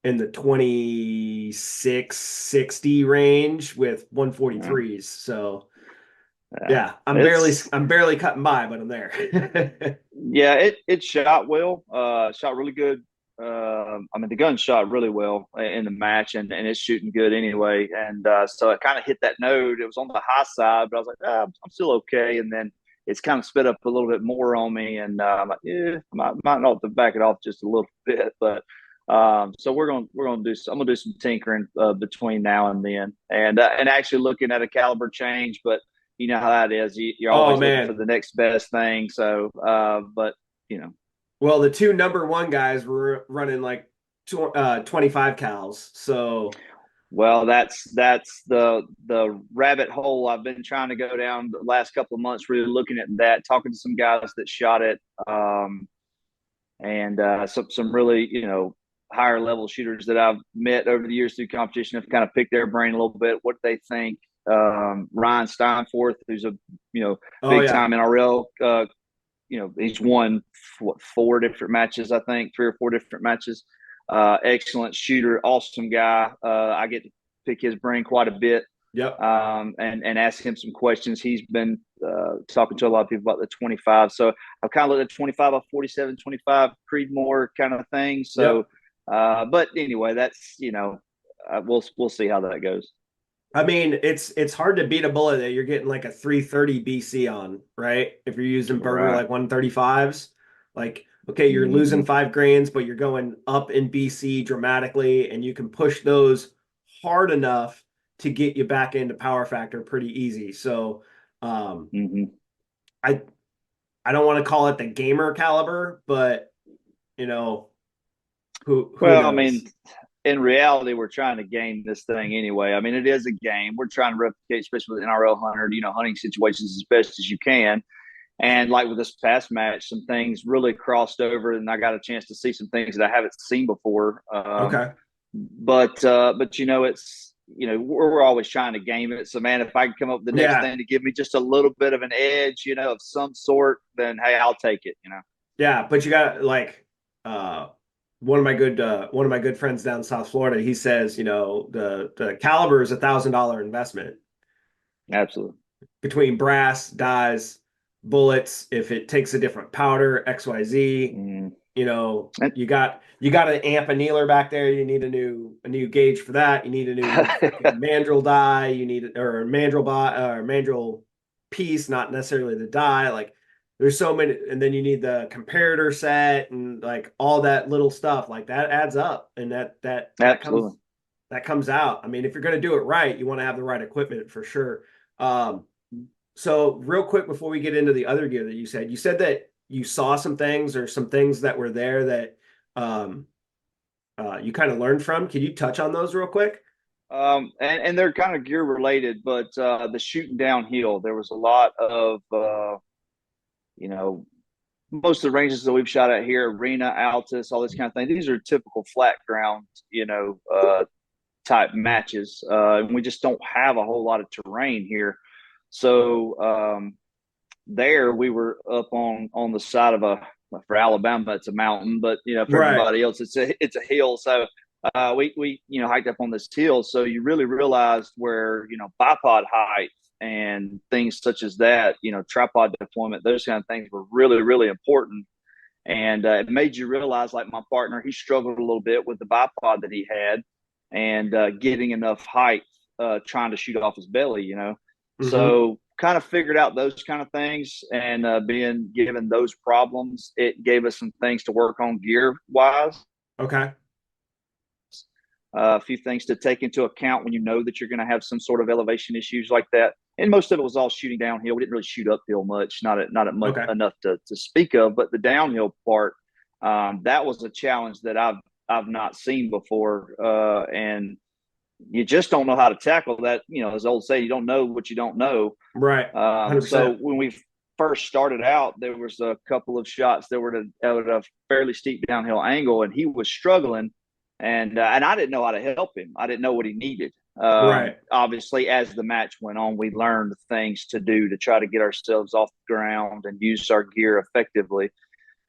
in the 2660 range with 143s. So yeah, I'm barely cutting by, but I'm there. Yeah, it shot well. Shot really good. I mean, the gun shot really well in the match, and it's shooting good anyway. And so it kind of hit that node. It was on the high side, but I was like, I'm still okay. And then it's kind of sped up a little bit more on me, and I'm like, yeah, might not have to back it off just a little bit. But so I'm gonna do some tinkering between now and then, and actually looking at a caliber change, but you know how that is. You're Oh always looking for man. the next best thing. So, but you know, Well, the two number one guys were running like 25 cals. So well, that's the rabbit hole I've been trying to go down the last couple of months. Really looking at that, talking to some guys that shot it, and some really higher level shooters that I've met over the years through competition. Have kind of picked their brain a little bit, what they think. Ryan Steinforth, who's a oh big yeah. time NRL. He's won four different matches, I think, 3 or 4 different matches. Excellent shooter, awesome guy. I get to pick his brain quite a bit, Yep. and ask him some questions. He's been talking to a lot of people about the 25. So I've kind of looked at 25 off 47, 25 Creedmoor kind of thing. So, Yep. but anyway, that's we'll see how that goes. I mean, it's hard to beat a bullet that you're getting like a 330 BC on, right? If you're using Burger Right. like 135s, like okay, you're Mm-hmm. losing 5 grains, but you're going up in BC dramatically, and you can push those hard enough to get you back into power factor pretty easy. So, um, Mm-hmm. I I don't want to call it the gamer caliber, but you know, who Well, I knows? mean, in reality, we're trying to game this thing anyway. I mean, it is a game. We're trying to replicate, especially with NRL hunter, hunting situations as best as you can. And like with this past match, some things really crossed over, and I got a chance to see some things that I haven't seen before. Okay. But it's we're always trying to game it. So man, if I can come up with the next Yeah. thing to give me just a little bit of an edge, of some sort, then hey, I'll take it. Yeah, but you got like uh one of my good friends down in South Florida, he says, the caliber is $1,000 investment Absolutely. between brass, dies, bullets, if it takes a different powder, XYZ, Mm. you got an amp annealer back there, you need a new gauge for that, you need a new mandrel die, you need or mandrel piece, not necessarily the die, like there's so many, and then you need the comparator set and like all that little stuff like that adds up, and that Absolutely. comes out. I mean, if you're going to do it right, you want to have the right equipment for sure. So real quick before we get into the other gear that you said that you saw some things or some things that were there that you kind of learned from. Can you touch on those real quick? And they're kind of gear related, but the shooting downhill, there was a lot of, you know, most of the ranges that we've shot at here, Arena, Altus, all this kind of thing. These are typical flat ground, type matches. And we just don't have a whole lot of terrain here. So there we were up on the side of for Alabama, it's a mountain, but for Right. everybody else, it's a hill. So we hiked up on this hill. So you really realized where bipod height and things such as that, tripod deployment, those kind of things were really, really important. And it made you realize, like my partner, he struggled a little bit with the bipod that he had and getting enough height trying to shoot off his belly, Mm-hmm. So kind of figured out those kind of things, and being given those problems, it gave us some things to work on gear wise. Okay. A few things to take into account when that you're going to have some sort of elevation issues like that. And most of it was all shooting downhill. We didn't really shoot uphill much, not at much enough to speak of. But the downhill part, that was a challenge that I've not seen before, and you just don't know how to tackle that. As old say, you don't know what you don't know. Right. So when we first started out, there was a couple of shots that were at a fairly steep downhill angle, and he was struggling. And I didn't know how to help him. I didn't know what he needed. Right. Obviously, as the match went on, we learned things to do to try to get ourselves off the ground and use our gear effectively.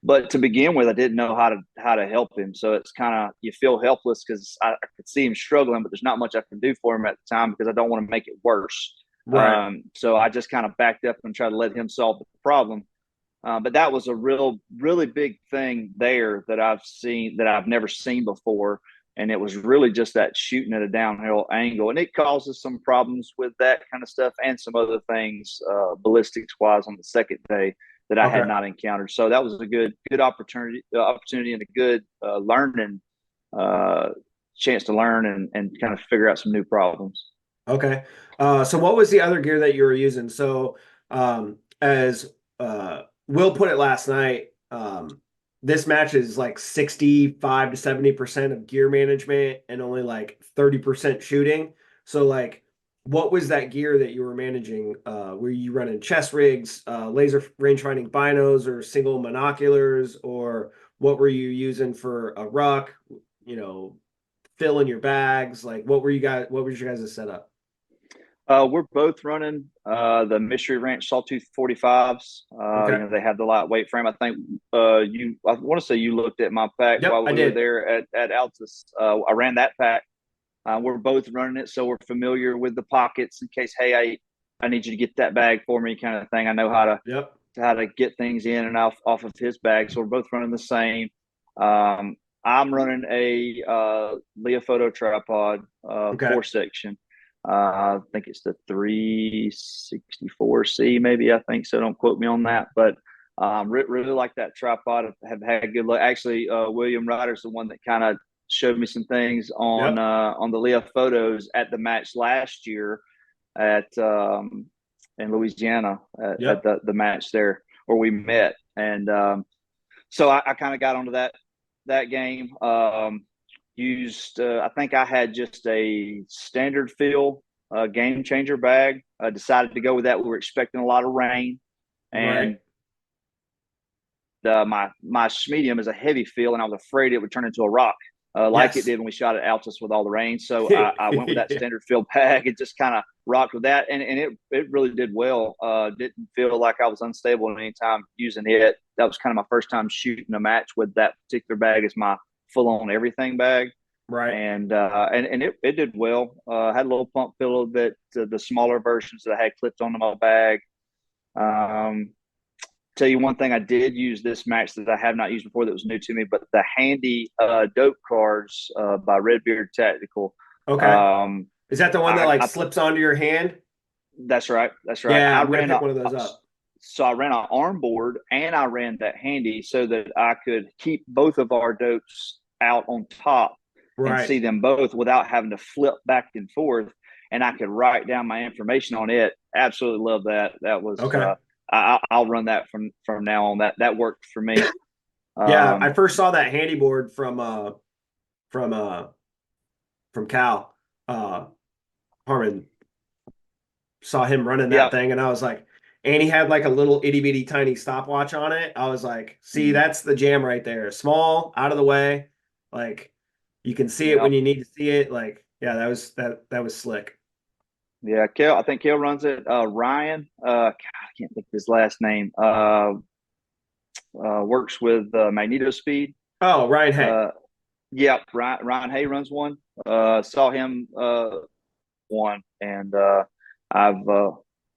But to begin with, I didn't know how to help him. So it's kind of, you feel helpless because I could see him struggling, but there's not much I can do for him at the time because I don't want to make it worse. Right. So I just kind of backed up and tried to let him solve the problem. But that was a really big thing there that I've never seen before. And it was really just that shooting at a downhill angle. And it causes some problems with that kind of stuff and some other things, ballistics wise, on the second day that I had not encountered. So that was a good opportunity and a good learning chance to learn and kind of figure out some new problems. Okay. So what was the other gear that you were using? So as Will put it last night, this match is like 65 to 70% of gear management and only like 30% shooting. So like, what was that gear that you were managing? Were you running chest rigs, laser range finding binos, or single monoculars, or what were you using for a ruck? Fill in your bags. Like, what was your guys' setup? We're both running the Mystery Ranch Sawtooth 45s. They have the lightweight frame. I think I want to say you looked at my pack while we were there at Altus. I ran that pack. We're both running it, so we're familiar with the pockets in case, hey, I need you to get that bag for me, kind of thing. I know how to get things in and off of his bag. So we're both running the same. I'm running a Leofoto tripod, 4-section. I think it's the 364C, maybe. I think so. Don't quote me on that, but really like that tripod. Have had good luck. Actually, William Ryder's the one that kind of showed me some things on the Leofotos at the match last year in Louisiana at the match there where we met, and so I kind of got onto that game. Used, I think I had just a standard fill game changer bag. I decided to go with that. We were expecting a lot of rain, and my medium is a heavy fill, and I was afraid it would turn into a rock like it did when we shot at Altus with all the rain. So I went with that standard fill bag and just kind of rocked with that, and it really did well. Didn't feel like I was unstable at any time using it. That was kind of my first time shooting a match with that particular bag as my full-on everything bag, and it did well. Had a little pump pillow that the smaller versions that I had clipped onto my bag. Tell you one thing I did use this match that I have not used before that was new to me, but the handy dope cards by Redbeard Tactical. Is that the one that slips onto your hand? That's right. Yeah, I ran one of those up. So I ran an arm board and I ran that handy so that I could keep both of our dopes out on top and see them both without having to flip back and forth. and I could write down my information on it. Absolutely love that. That was Okay. I'll run that from now on. That worked for me. Yeah, I Um, first saw that handy board from from Cal. Harmon saw him running that yeah. thing, and I was like, and he had like a little itty bitty tiny stopwatch on it. I was like, see, Mm, that's the jam right there. Small, out of the way, like you can see it yeah. when you need to see it. Like, yeah, that was slick. Yeah. I think Kel runs it. Ryan, God, I can't think of his last name. Works with Magneto Speed. Oh, Ryan Hay. Uh, yeah, Ryan Hay runs one. Saw him one, and I've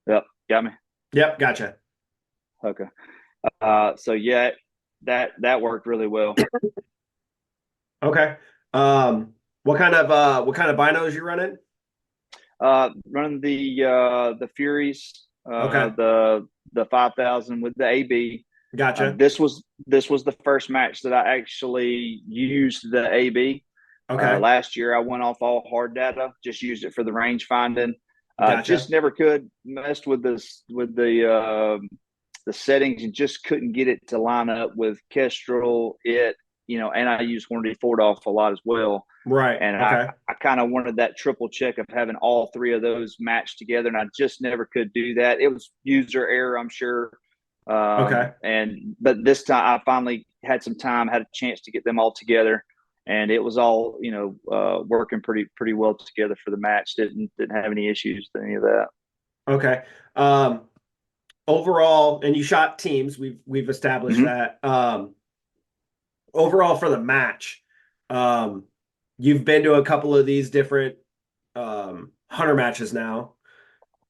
yep, got me. Yep, gotcha. Okay. So yeah, that worked really well. Okay. What kind of binos you running? Running the Furies, Okay, the 5,000 with the AB. gotcha. This was the first match that I actually used the AB. Okay, Last year I went off all hard data, just used it for the range finding. Just gotcha. never could messed with this with the settings and just couldn't get it to line up with Kestrel. And I use Hornady Ford off a lot as well. Right. And Okay. I kind of wanted that triple check of having all three of those matched together, and I just never could do that. It was user error, I'm sure. Okay. But this time I finally had some time, had a chance to get them all together, and it was all working pretty well together for the match. Didn't have any issues with any of that. Okay. Um, Overall, and you shot teams. We've established Mm-hmm. that. Overall for the match, um, you've been to a couple of these different hunter matches now.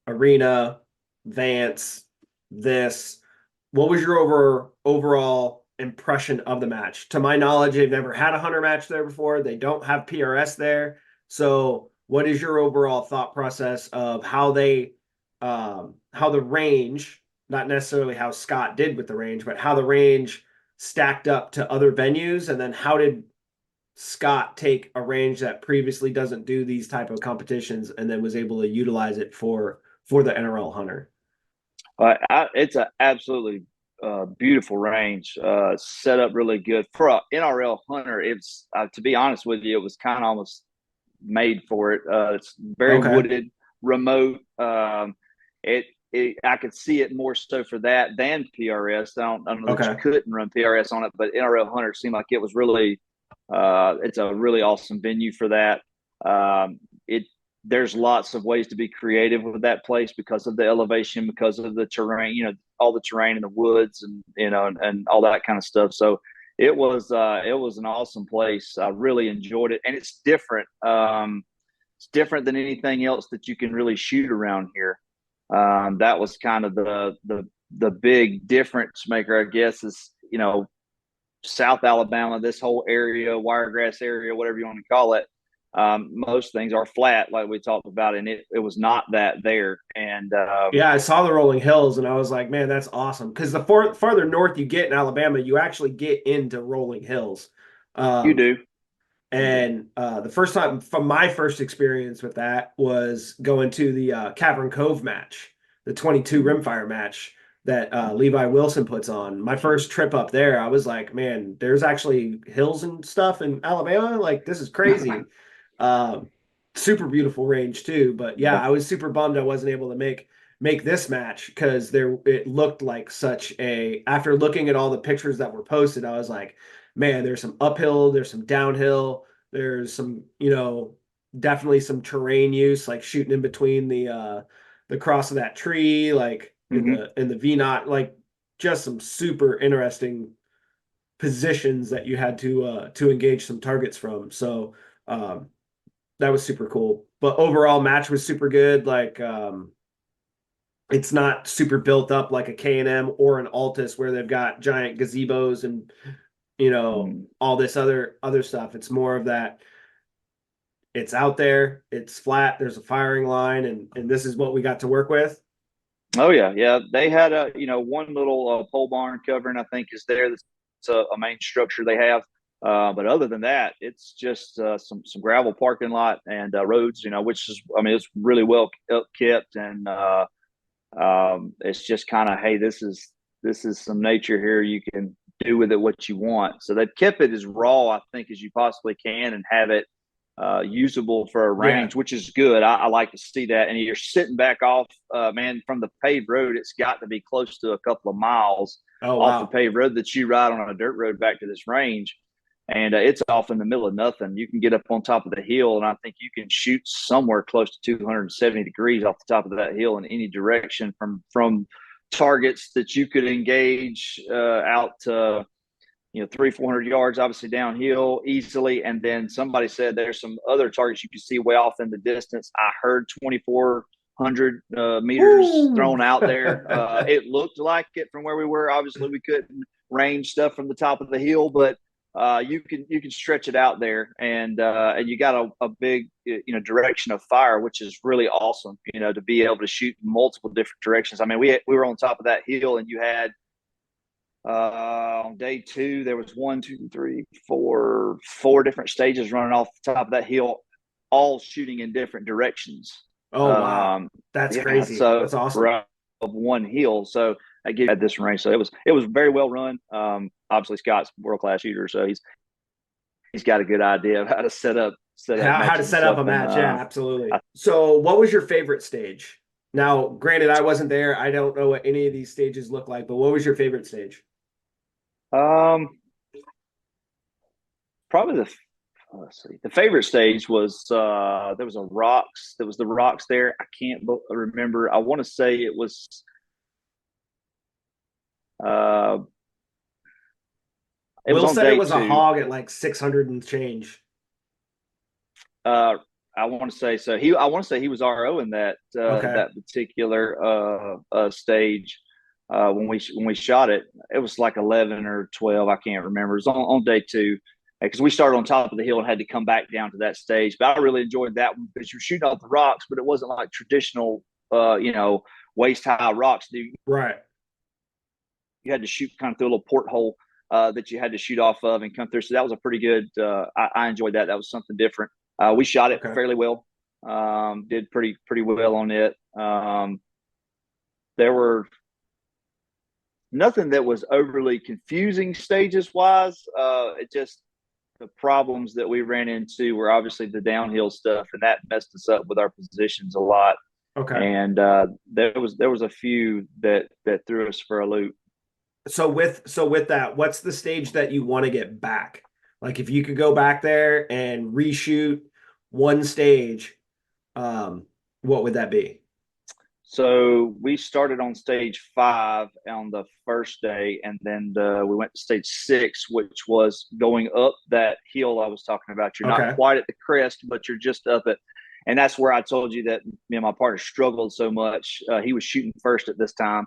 Arena, Vance, this. What was your overall impression of the match? To my knowledge, they've never had a hunter match there before. They don't have PRS there. So, what is your overall thought process of how the range, not necessarily how Scott did with the range, but how the range stacked up to other venues, and then how did Scott take a range that previously doesn't do these type of competitions and then was able to utilize it for the NRL hunter? It's an absolutely beautiful range, set up really good for a NRL hunter. It's to be honest with you, it was kind of almost made for it. It's very Okay. wooded, remote. I could see it more so for that than PRS. I don't know that you Okay. couldn't run PRS on it, but NRL hunter seemed like it was really. It's a really awesome venue for that. It There's lots of ways to be creative with that place because of the elevation, because of the terrain, all the terrain in the woods and all that kind of stuff. So it was an awesome place. I really enjoyed it. And it's different. It's different than anything else that you can really shoot around here. That was kind of the big difference maker, I guess, is, South Alabama, this whole area, Wiregrass area, whatever you want to call it. Most things are flat, like we talked about, and it was not that there. And Yeah, I saw the rolling hills and I was like, man, that's awesome. Because the farther north you get in Alabama, you actually get into rolling hills. you Um, do. and the first time from my first experience with that was going to the Cavern Cove match, the 22 rimfire match that Levi Wilson puts on. My first trip up there, I was like, man, there's actually hills and stuff in Alabama. Like, this is crazy. Um, Super beautiful range too. But yeah, Yeah. I was super bummed I wasn't able to make this match because there it looked like such a after looking at all the pictures that were posted, I was like, man, there's some uphill, there's some downhill, there's some, definitely some terrain use, like shooting in between the cross of that tree, like Mm-hmm. in the V knot, like just some super interesting positions that you had to engage some targets from. So that was super cool. But overall match was super good. Like it's not super built up like a K&M or an Altus where they've got giant gazebos and Mm. all this other stuff. It's more of that it's out there, it's flat, there's a firing line, and this is what we got to work with. Oh yeah, yeah. They had one little pole barn covering, I think, is there. That's a main structure they have. But other than that, it's just some gravel parking lot and roads, which is, I mean, it's really well kept, and it's just kind of, hey, this is some nature here. You can do with it what you want. So they've kept it as raw, I think, as you possibly can, and have it usable for a range, which is good. I like to see that. And you're sitting back off, man, from the paved road. It's got to be close to a couple of miles off the paved road that you ride on a dirt road back to this range. And it's off in the middle of nothing. You can get up on top of the hill, and I think you can shoot somewhere close to 270 degrees off the top of that hill in any direction from targets that you could engage out to 300-400 yards, obviously downhill easily. And then somebody said there's some other targets you can see way off in the distance. I heard 2,400 meters thrown out there. It looked like it from where we were. Obviously, we couldn't range stuff from the top of the hill, but you can stretch it out there, and you got a big direction of fire, which is really awesome. To be able to shoot multiple different directions. I mean, we were on top of that hill, and you had on day 2 there was 4 different stages running off the top of that hill, all shooting in different directions. Oh wow, that's crazy. So that's awesome. Right of one hill, so I gave at this range. So it was very well run. Obviously Scott's world-class shooter, so he's got a good idea of how to set up how to set up a match. Yeah, absolutely. So what was your favorite stage? Now, granted, I wasn't there. I don't know what any of these stages look like, but what was your favorite stage? Probably let's see. The favorite stage was there was the rocks there. I can't remember. I want to say it was Will said it was a hog at like 600 and change. I want to say so. I want to say he was RO in that that particular stage when we shot it. It was like 11 or 12. I can't remember. It was on day 2 because we started on top of the hill and had to come back down to that stage. But I really enjoyed that one because you're shooting off the rocks, but it wasn't like traditional, waist high rocks. Right. You had to shoot kind of through a little porthole that you had to shoot off of and come through. So that was a pretty good. I enjoyed that. That was something different. We shot it fairly well. Did pretty well on it. There were nothing that was overly confusing stages wise. It just the problems that we ran into were obviously the downhill stuff, and that messed us up with our positions a lot. Okay. And there was a few that threw us for a loop. So with that, what's the stage that you want to get back? Like if you could go back there and reshoot one stage, what would that be? So we started on stage 5 on the first day, and then we went to stage 6, which was going up that hill I was talking about. You're not quite at the crest, but you're just up it. And that's where I told you that me and my partner struggled so much. He was shooting first at this time,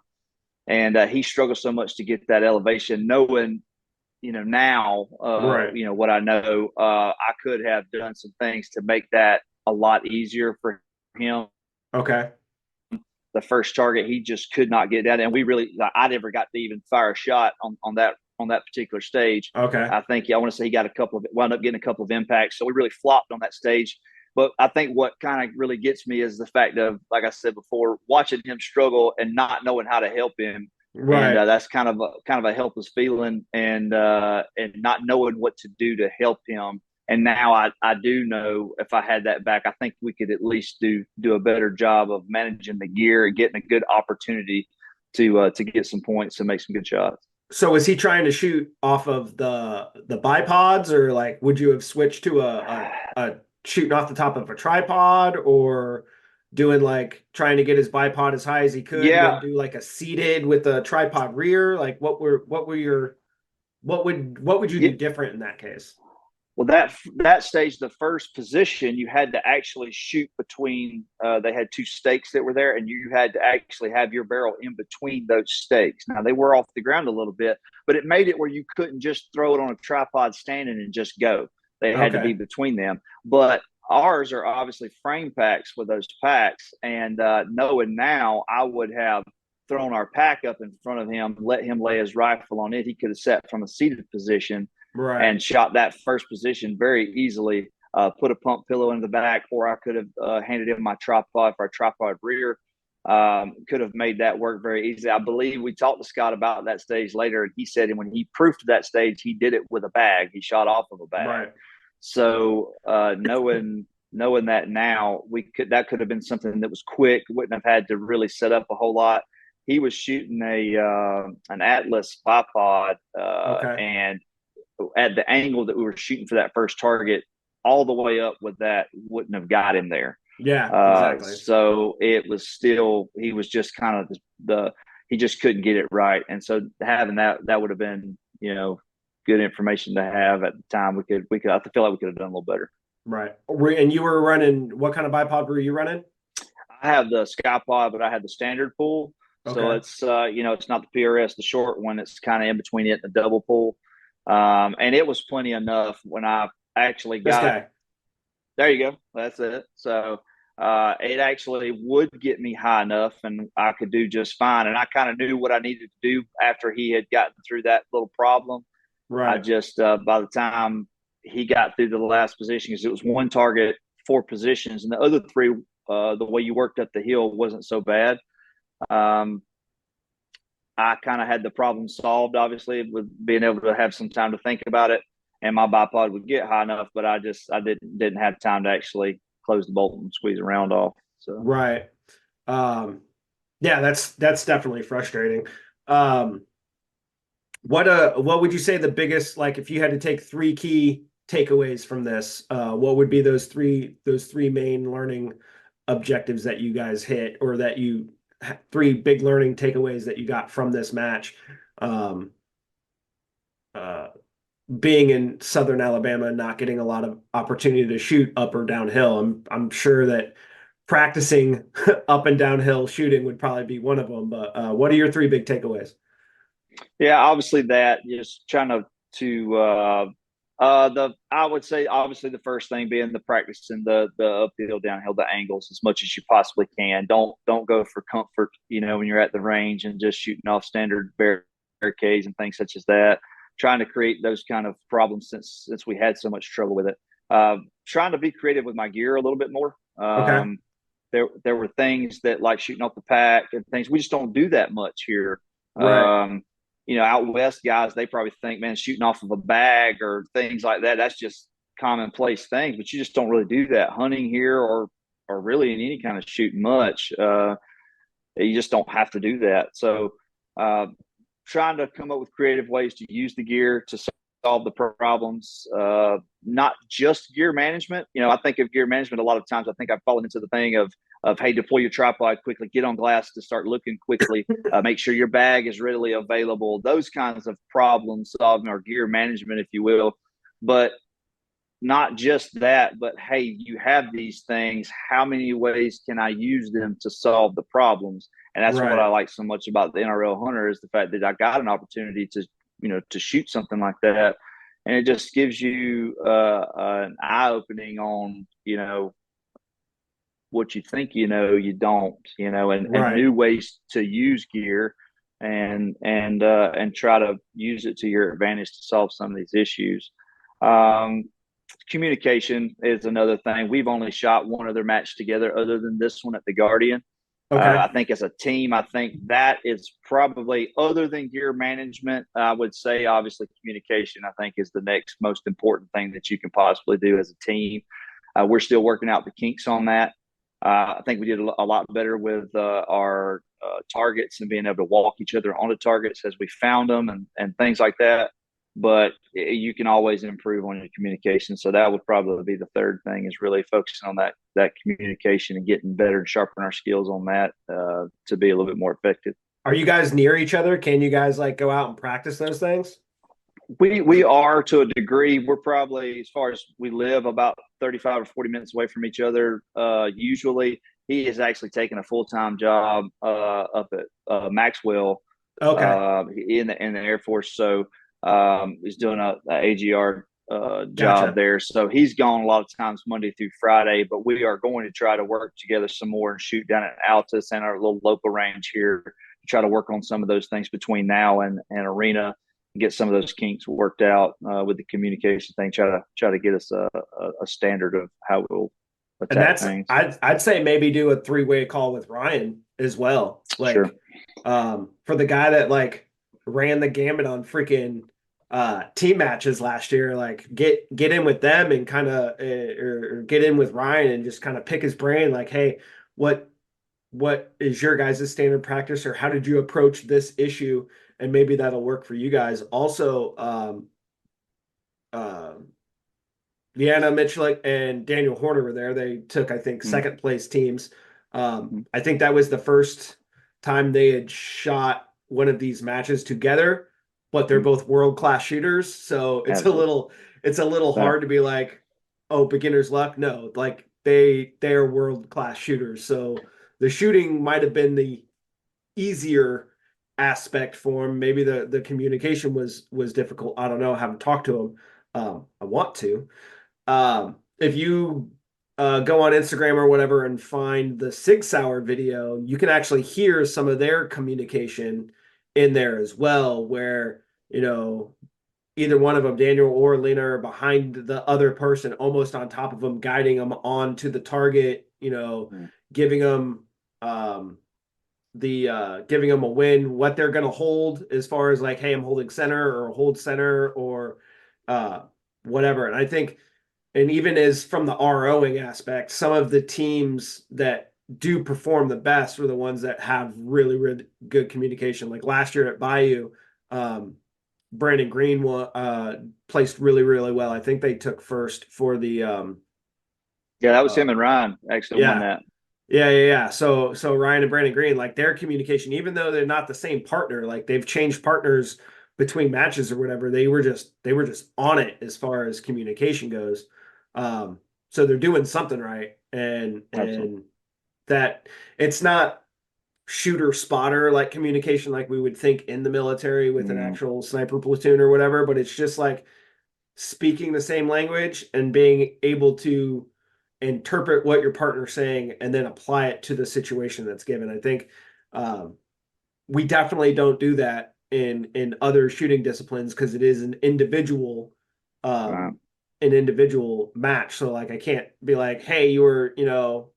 and he struggled so much to get that elevation, knowing, now, what I know, I could have done some things to make that a lot easier for him. Okay. The first target, he just could not get that. And I never got to even fire a shot on that particular stage. Okay. I think, I want to say he wound up getting a couple of impacts. So we really flopped on that stage. But I think what kind of really gets me is the fact of, like I said before, watching him struggle and not knowing how to help him. Right. And that's kind of a helpless feeling, and not knowing what to do to help him. And now I do know if I had that back, I think we could at least do a better job of managing the gear and getting a good opportunity to get some points and make some good shots. So is he trying to shoot off of the bipods, or like would you have switched to a shooting off the top of a tripod, or doing like trying to get his bipod as high as he could and do like a seated with a tripod rear? Like what would you do different in that case? Well, that stage, the first position, you had to actually shoot between. They had 2 stakes that were there, and you had to actually have your barrel in between those stakes. Now they were off the ground a little bit, but it made it where you couldn't just throw it on a tripod standing and just go. They had to be between them. But ours are obviously frame packs with those packs, and knowing now, I would have thrown our pack up in front of him, let him lay his rifle on it. He could have sat from a seated position. Right. and shot that first position very easily. Put a pump pillow in the back, or I could have handed him my tripod for a tripod rear. Could have made that work very easily. I believe we talked to Scott about that stage later, and he said when he proofed that stage, he did it with a bag. He shot off of a bag. Right. So knowing that now, that could have been something that was quick. Wouldn't have had to really set up a whole lot. He was shooting an Atlas bipod, Okay. and at the angle that we were shooting for that first target, all the way up with that wouldn't have got him there. Yeah, exactly. So it was still, he was just kind of he just couldn't get it right. And so having that would have been, good information to have at the time. I feel like we could have done a little better. Right. And you were running, what kind of bipod were you running? I have the Skypod, but I had the standard pull. So Okay. it's, it's not the PRS, the short one. It's kind of in between it and the double pull. And it was plenty enough when I actually This got guy. There you go. That's it. So it actually would get me high enough, and I could do just fine. And I kind of knew what I needed to do after he had gotten through that little problem. I Right. just by the time he got through the last position, because it was one target, 4 positions, and the other 3, the way you worked up the hill wasn't so bad. I kind of had the problem solved, obviously, with being able to have some time to think about it, and my bipod would get high enough, but I didn't have time to actually close the bolt and squeeze the round off. So Right. Yeah, that's definitely frustrating. What would you say the biggest, like, if you had to take 3 key takeaways from this, what would be those three main learning objectives that you guys hit, or that 3 big learning takeaways that you got from this match? Uh, Being in Southern Alabama and not getting a lot of opportunity to shoot up or downhill, I'm sure that practicing up and downhill shooting would probably be one of them. But what are your 3 big takeaways? yeah, obviously that just trying I would say obviously the first thing being the practicing the uphill, downhill, the angles as much as you possibly can. Don't go for comfort, when you're at the range and just shooting off standard barricades and things such as that. Trying to create those kind of problems since we had so much trouble with it. Trying to be creative with my gear a little bit more. Okay. There were things that, like shooting off the pack and things, we just don't do that much here. Right. Out west, guys, they probably think, man, shooting off of a bag or things like that, that's just commonplace things, but you just don't really do that hunting here, or really in any kind of shooting much. You just don't have to do that. So trying to come up with creative ways to use the gear to solve the problems, not just gear management. I think of gear management a lot of times. I think I've fallen into the thing of hey, deploy your tripod quickly, get on glass to start looking quickly, make sure your bag is readily available. Those kinds of problem solving, or gear management, if you will. But not just that, but hey, you have these things. How many ways can I use them to solve the problems? And that's what I like so much about the NRL Hunter, is the fact that I got an opportunity to shoot something like that, and it just gives you an eye opening on what you think you don't, and new ways to use gear, and try to use it to your advantage to solve some of these issues. Communication is another thing. We've only shot one other match together other than this one at the Guardian. Okay. I think as a team, I think that is probably, other than gear management, I would say obviously communication, I think, is the next most important thing that you can possibly do as a team. We're still working out the kinks on that. I think we did a lot better with our targets and being able to walk each other onto targets as we found them, and things like that. But you can always improve on your communication. So that would probably be the third thing, is really focusing on that communication and getting better and sharpen our skills on that to be a little bit more effective. Are you guys near each other? Can you guys like go out and practice those things? We are, to a degree. We're probably, as far as we live, about 35 or 40 minutes away from each other. Usually he is actually taking a full-time job up at Maxwell, in the Air Force. So he's doing a AGR job there. So he's gone a lot of times Monday through Friday, but we are going to try to work together some more and shoot down at Altus and our little local range here to try to work on some of those things between now and Arena. get some of those kinks worked out with the communication thing. Try to get us a standard of how we'll And attack things. I'd say maybe do a 3-way call with Ryan as well. Like, Sure. For the guy that like ran the gamut on freaking team matches last year, like get in with them and kind of or get in with Ryan and just kind of pick his brain. Like, hey, what is your guys' standard practice, or how did you approach this issue? And maybe that'll work for you guys. Also, Deanna Mitchell and Daniel Horner were there. They took, I think, second place teams. I think that was the first time they had shot one of these matches together, but they're both world-class shooters. So it's Absolutely. a little hard to be like, oh, beginner's luck. No, like they are world-class shooters. So the shooting might have been the easier aspect for him. Maybe the communication was difficult. I don't know. I haven't talked to him. I want to. If you go on Instagram or whatever and find the Sig Sauer video, you can actually hear some of their communication in there as well, where, you know, either one of them, Daniel or Lena, are behind the other person, almost on top of them, guiding them onto the target, you know, giving them giving them a win, what they're going to hold as far as like, hey, I'm holding center or hold center or whatever. And I think, and even as from the ROing aspect, some of the teams that do perform the best are the ones that have really, really good communication. Like last year at Bayou, Brandon Green placed really, really well. I think they took first for the Yeah, that was him and Ryan actually won yeah. that. Yeah. So Ryan and Brandon Green, like their communication, even though they're not the same partner, like they've changed partners between matches or whatever, they were just on it as far as communication goes. So they're doing something right, and Absolutely. that it's not shooter spotter like communication like we would think in the military with an actual sniper platoon or whatever, but it's just like speaking the same language and being able to interpret what your partner's saying and then apply it to the situation that's given. I think we definitely don't do that in other shooting disciplines because it is Right. an individual match. So like I can't be like, hey, you were, you know,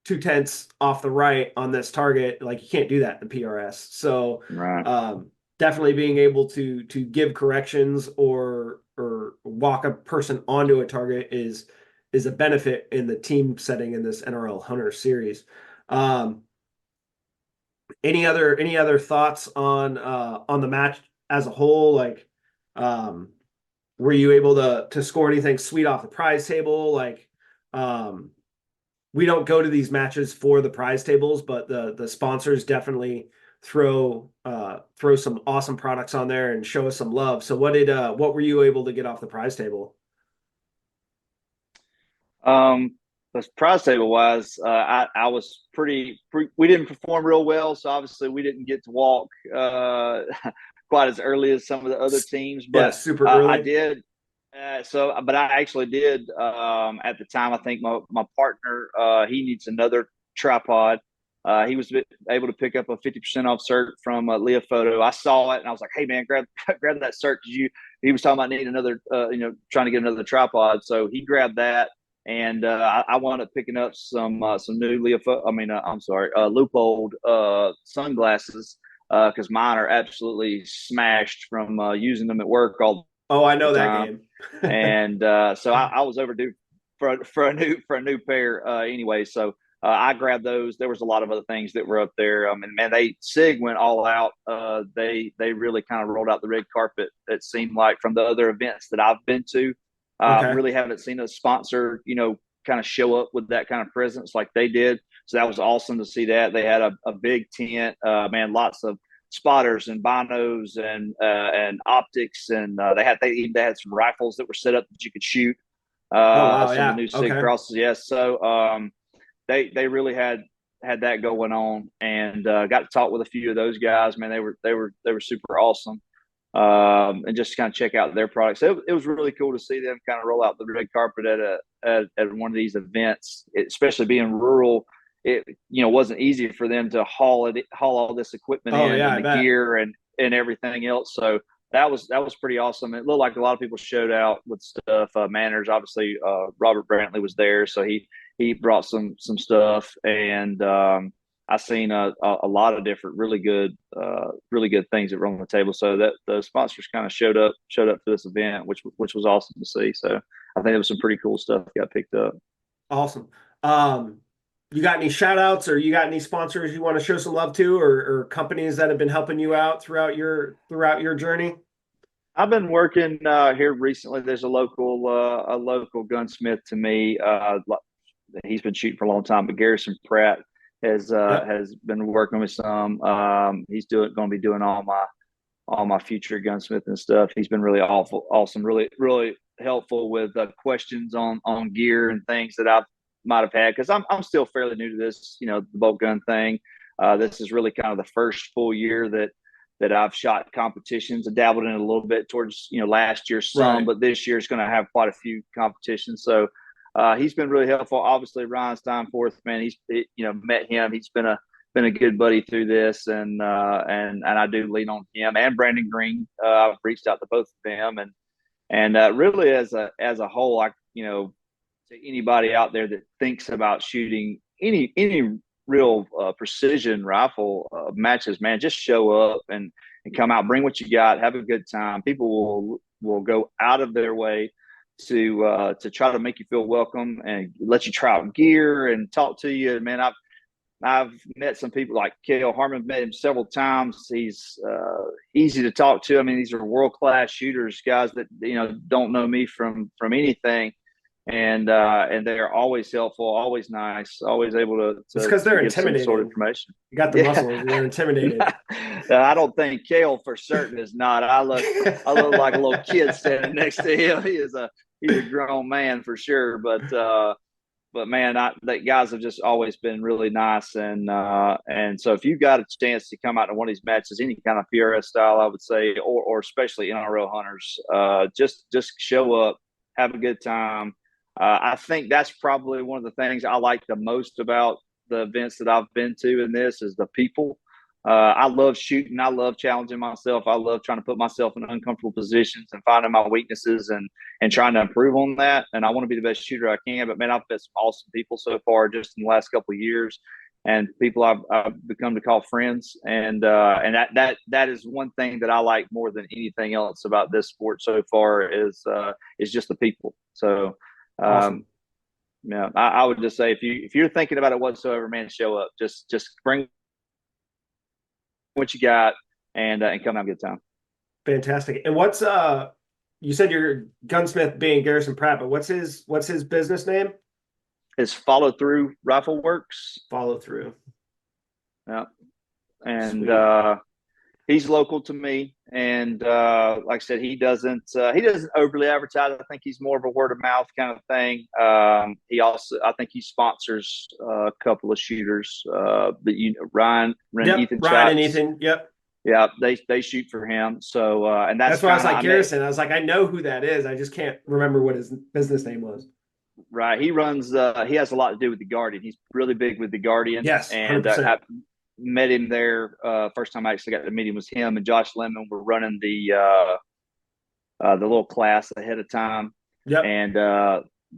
2/10 off the right on this target. Like you can't do that in PRS. So Right. definitely being able to give corrections or walk a person onto a target is a benefit in the team setting in this NRL Hunter series. Any other thoughts on the match as a whole? Like, were you able to score anything sweet off the prize table? Like, we don't go to these matches for the prize tables, but the sponsors definitely throw some awesome products on there and show us some love. So what were you able to get off the prize table? The prize table wise, I was we didn't perform real well, so obviously we didn't get to walk quite as early as some of the other teams, Yeah, but super I early. did. But I actually did at the time. I think my partner he needs another tripod. He was able to pick up a 50% off cert from Leofoto. I saw it and I was like, "Hey man, grab that cert." He was talking about needing another, trying to get another tripod. So he grabbed that, and I wound up picking up some new Leofoto. Leupold sunglasses because mine are absolutely smashed from using them at work all Oh, I the know that time. game. And so I was overdue for a new pair anyway. So I grabbed those. There was a lot of other things that were up there. And man, SIG went all out. They really kind of rolled out the red carpet. It seemed like from the other events that I've been to, Okay. really haven't seen a sponsor, kind of show up with that kind of presence like they did. So that was awesome to see that. They had a big tent, man, lots of spotters and binos and optics, and they had some rifles that were set up that you could shoot. Oh wow, Some of the yeah. new SIG Okay. crosses, yes. So they really had that going on, and got to talk with a few of those guys. Man, they were super awesome. And just kind of check out their products. It was really cool to see them kind of roll out the red carpet at one of these events, especially being rural. It wasn't easy for them to haul all this equipment Oh in yeah, and I the bet. gear and everything else. So that was pretty awesome. It looked like a lot of people showed out with stuff. Manners, obviously, Robert Brantley was there, so he brought some stuff, and I seen a lot of different really good things that were on the table. So that the sponsors kind of showed up for this event, which was awesome to see. So I think there was some pretty cool stuff that got picked up. Awesome. You got any shout outs, or you got any sponsors you want to show some love to, or companies that have been helping you out throughout your journey? I've been working here recently. There's a local gunsmith to me. He's been shooting for a long time, but Garrison Pratt Yep. has been working with some. He's going to be doing all my future gunsmith and stuff. He's been really awesome, really helpful with questions on gear and things that I might have had, because I'm still fairly new to this, the bolt gun thing. This is really kind of the first full year that I've shot competitions. I dabbled in it a little bit towards last year some, Right. but this year is going to have quite a few competitions. So he's been really helpful. Obviously, Ryan Steinforth, man, met him. He's been a good buddy through this, and I do lean on him and Brandon Green. I've reached out to both of them, and really as a whole, to anybody out there that thinks about shooting any real precision rifle matches, man, just show up and come out, bring what you got, have a good time. People will go out of their way to try to make you feel welcome and let you try out gear and talk to you. Man, I've met some people like Cale Harmon, met him several times. He's easy to talk to. I mean, these are world-class shooters, guys that don't know me from anything, and they're always helpful, always nice, always able to It's because they're give some sort of intimidating. information. You got the muscles, they're intimidated. I don't think Cale for certain is not. I look like a little kid standing next to him. He's a grown man for sure, but man, that guys have just always been really nice, and so if you've got a chance to come out to one of these matches, any kind of PRS style, I would say, or especially NRL hunters, just show up, have a good time. I think that's probably one of the things I like the most about the events that I've been to in this is the people. I love shooting. I love challenging myself. I love trying to put myself in uncomfortable positions and finding my weaknesses and trying to improve on that. And I want to be the best shooter I can. But man, I've met some awesome people so far just in the last couple of years, and people I've become to call friends. And that is one thing that I like more than anything else about this sport so far is just the people. So. Awesome. Yeah, I would just say if you're thinking about it whatsoever, man, show up. Just bring what you got and come have a good time. Fantastic. And what's you said your gunsmith being Garrison Pratt, but what's his business name? It's Follow Through Rifleworks. Follow Through. Yeah, and Sweet. he's local to me, and like I said, he doesn't overly advertise. I think he's more of a word of mouth kind of thing. I think he sponsors a couple of shooters that Ryan Yep, Ethan Ryan and Chaps. Ethan. Yep. Yeah, they shoot for him. So and That's that's why I was kind of like Garrison. I was like, I know who that is. I just can't remember what his business name was. right. He runs. He has a lot to do with the Guardian. He's really big with the Guardian, Yes, and 100%. I met him there. First time I actually got to meet him was him and Josh Lemon were running the little class ahead of time, Yep. and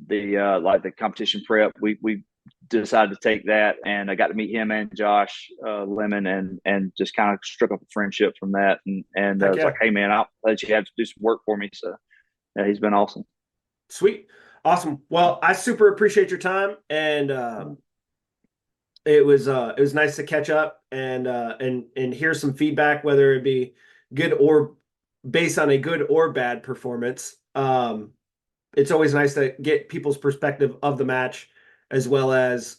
the competition prep. We decided to take that, and I got to meet him and Josh Lemon, and just kind of struck up a friendship from that. And I was like, hey man, I'll let you have to do some work for me. So yeah, he's been awesome. Sweet. Awesome. Well, I super appreciate your time, and it was nice to catch up and hear some feedback, whether it be good or based on a good or bad performance. It's always nice to get people's perspective of the match as well as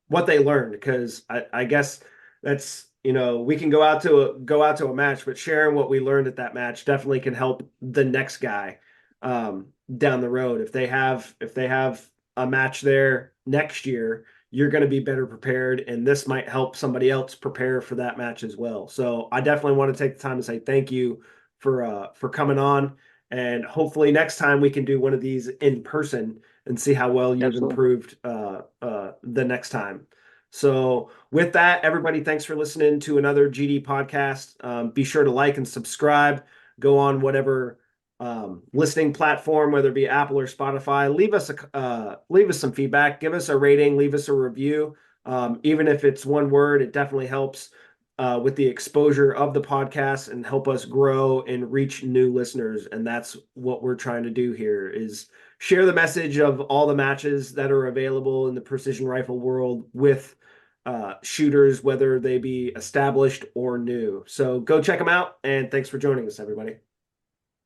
what they learned, because I guess that's we can go out to a match, but sharing what we learned at that match definitely can help the next guy down the road. If they have a match there next year, you're going to be better prepared, and this might help somebody else prepare for that match as well. So I definitely want to take the time to say thank you for coming on, and hopefully next time we can do one of these in person and see how well you've Absolutely. improved the next time. So with that, everybody, thanks for listening to another GD podcast. Be sure to like and subscribe. go on whatever listening platform, whether it be Apple or Spotify. Leave us some feedback, give us a rating, leave us a review. Even if it's one word, it definitely helps with the exposure of the podcast and help us grow and reach new listeners. And that's what we're trying to do here, is share the message of all the matches that are available in the precision rifle world with shooters, whether they be established or new. So go check them out, and thanks for joining us, everybody.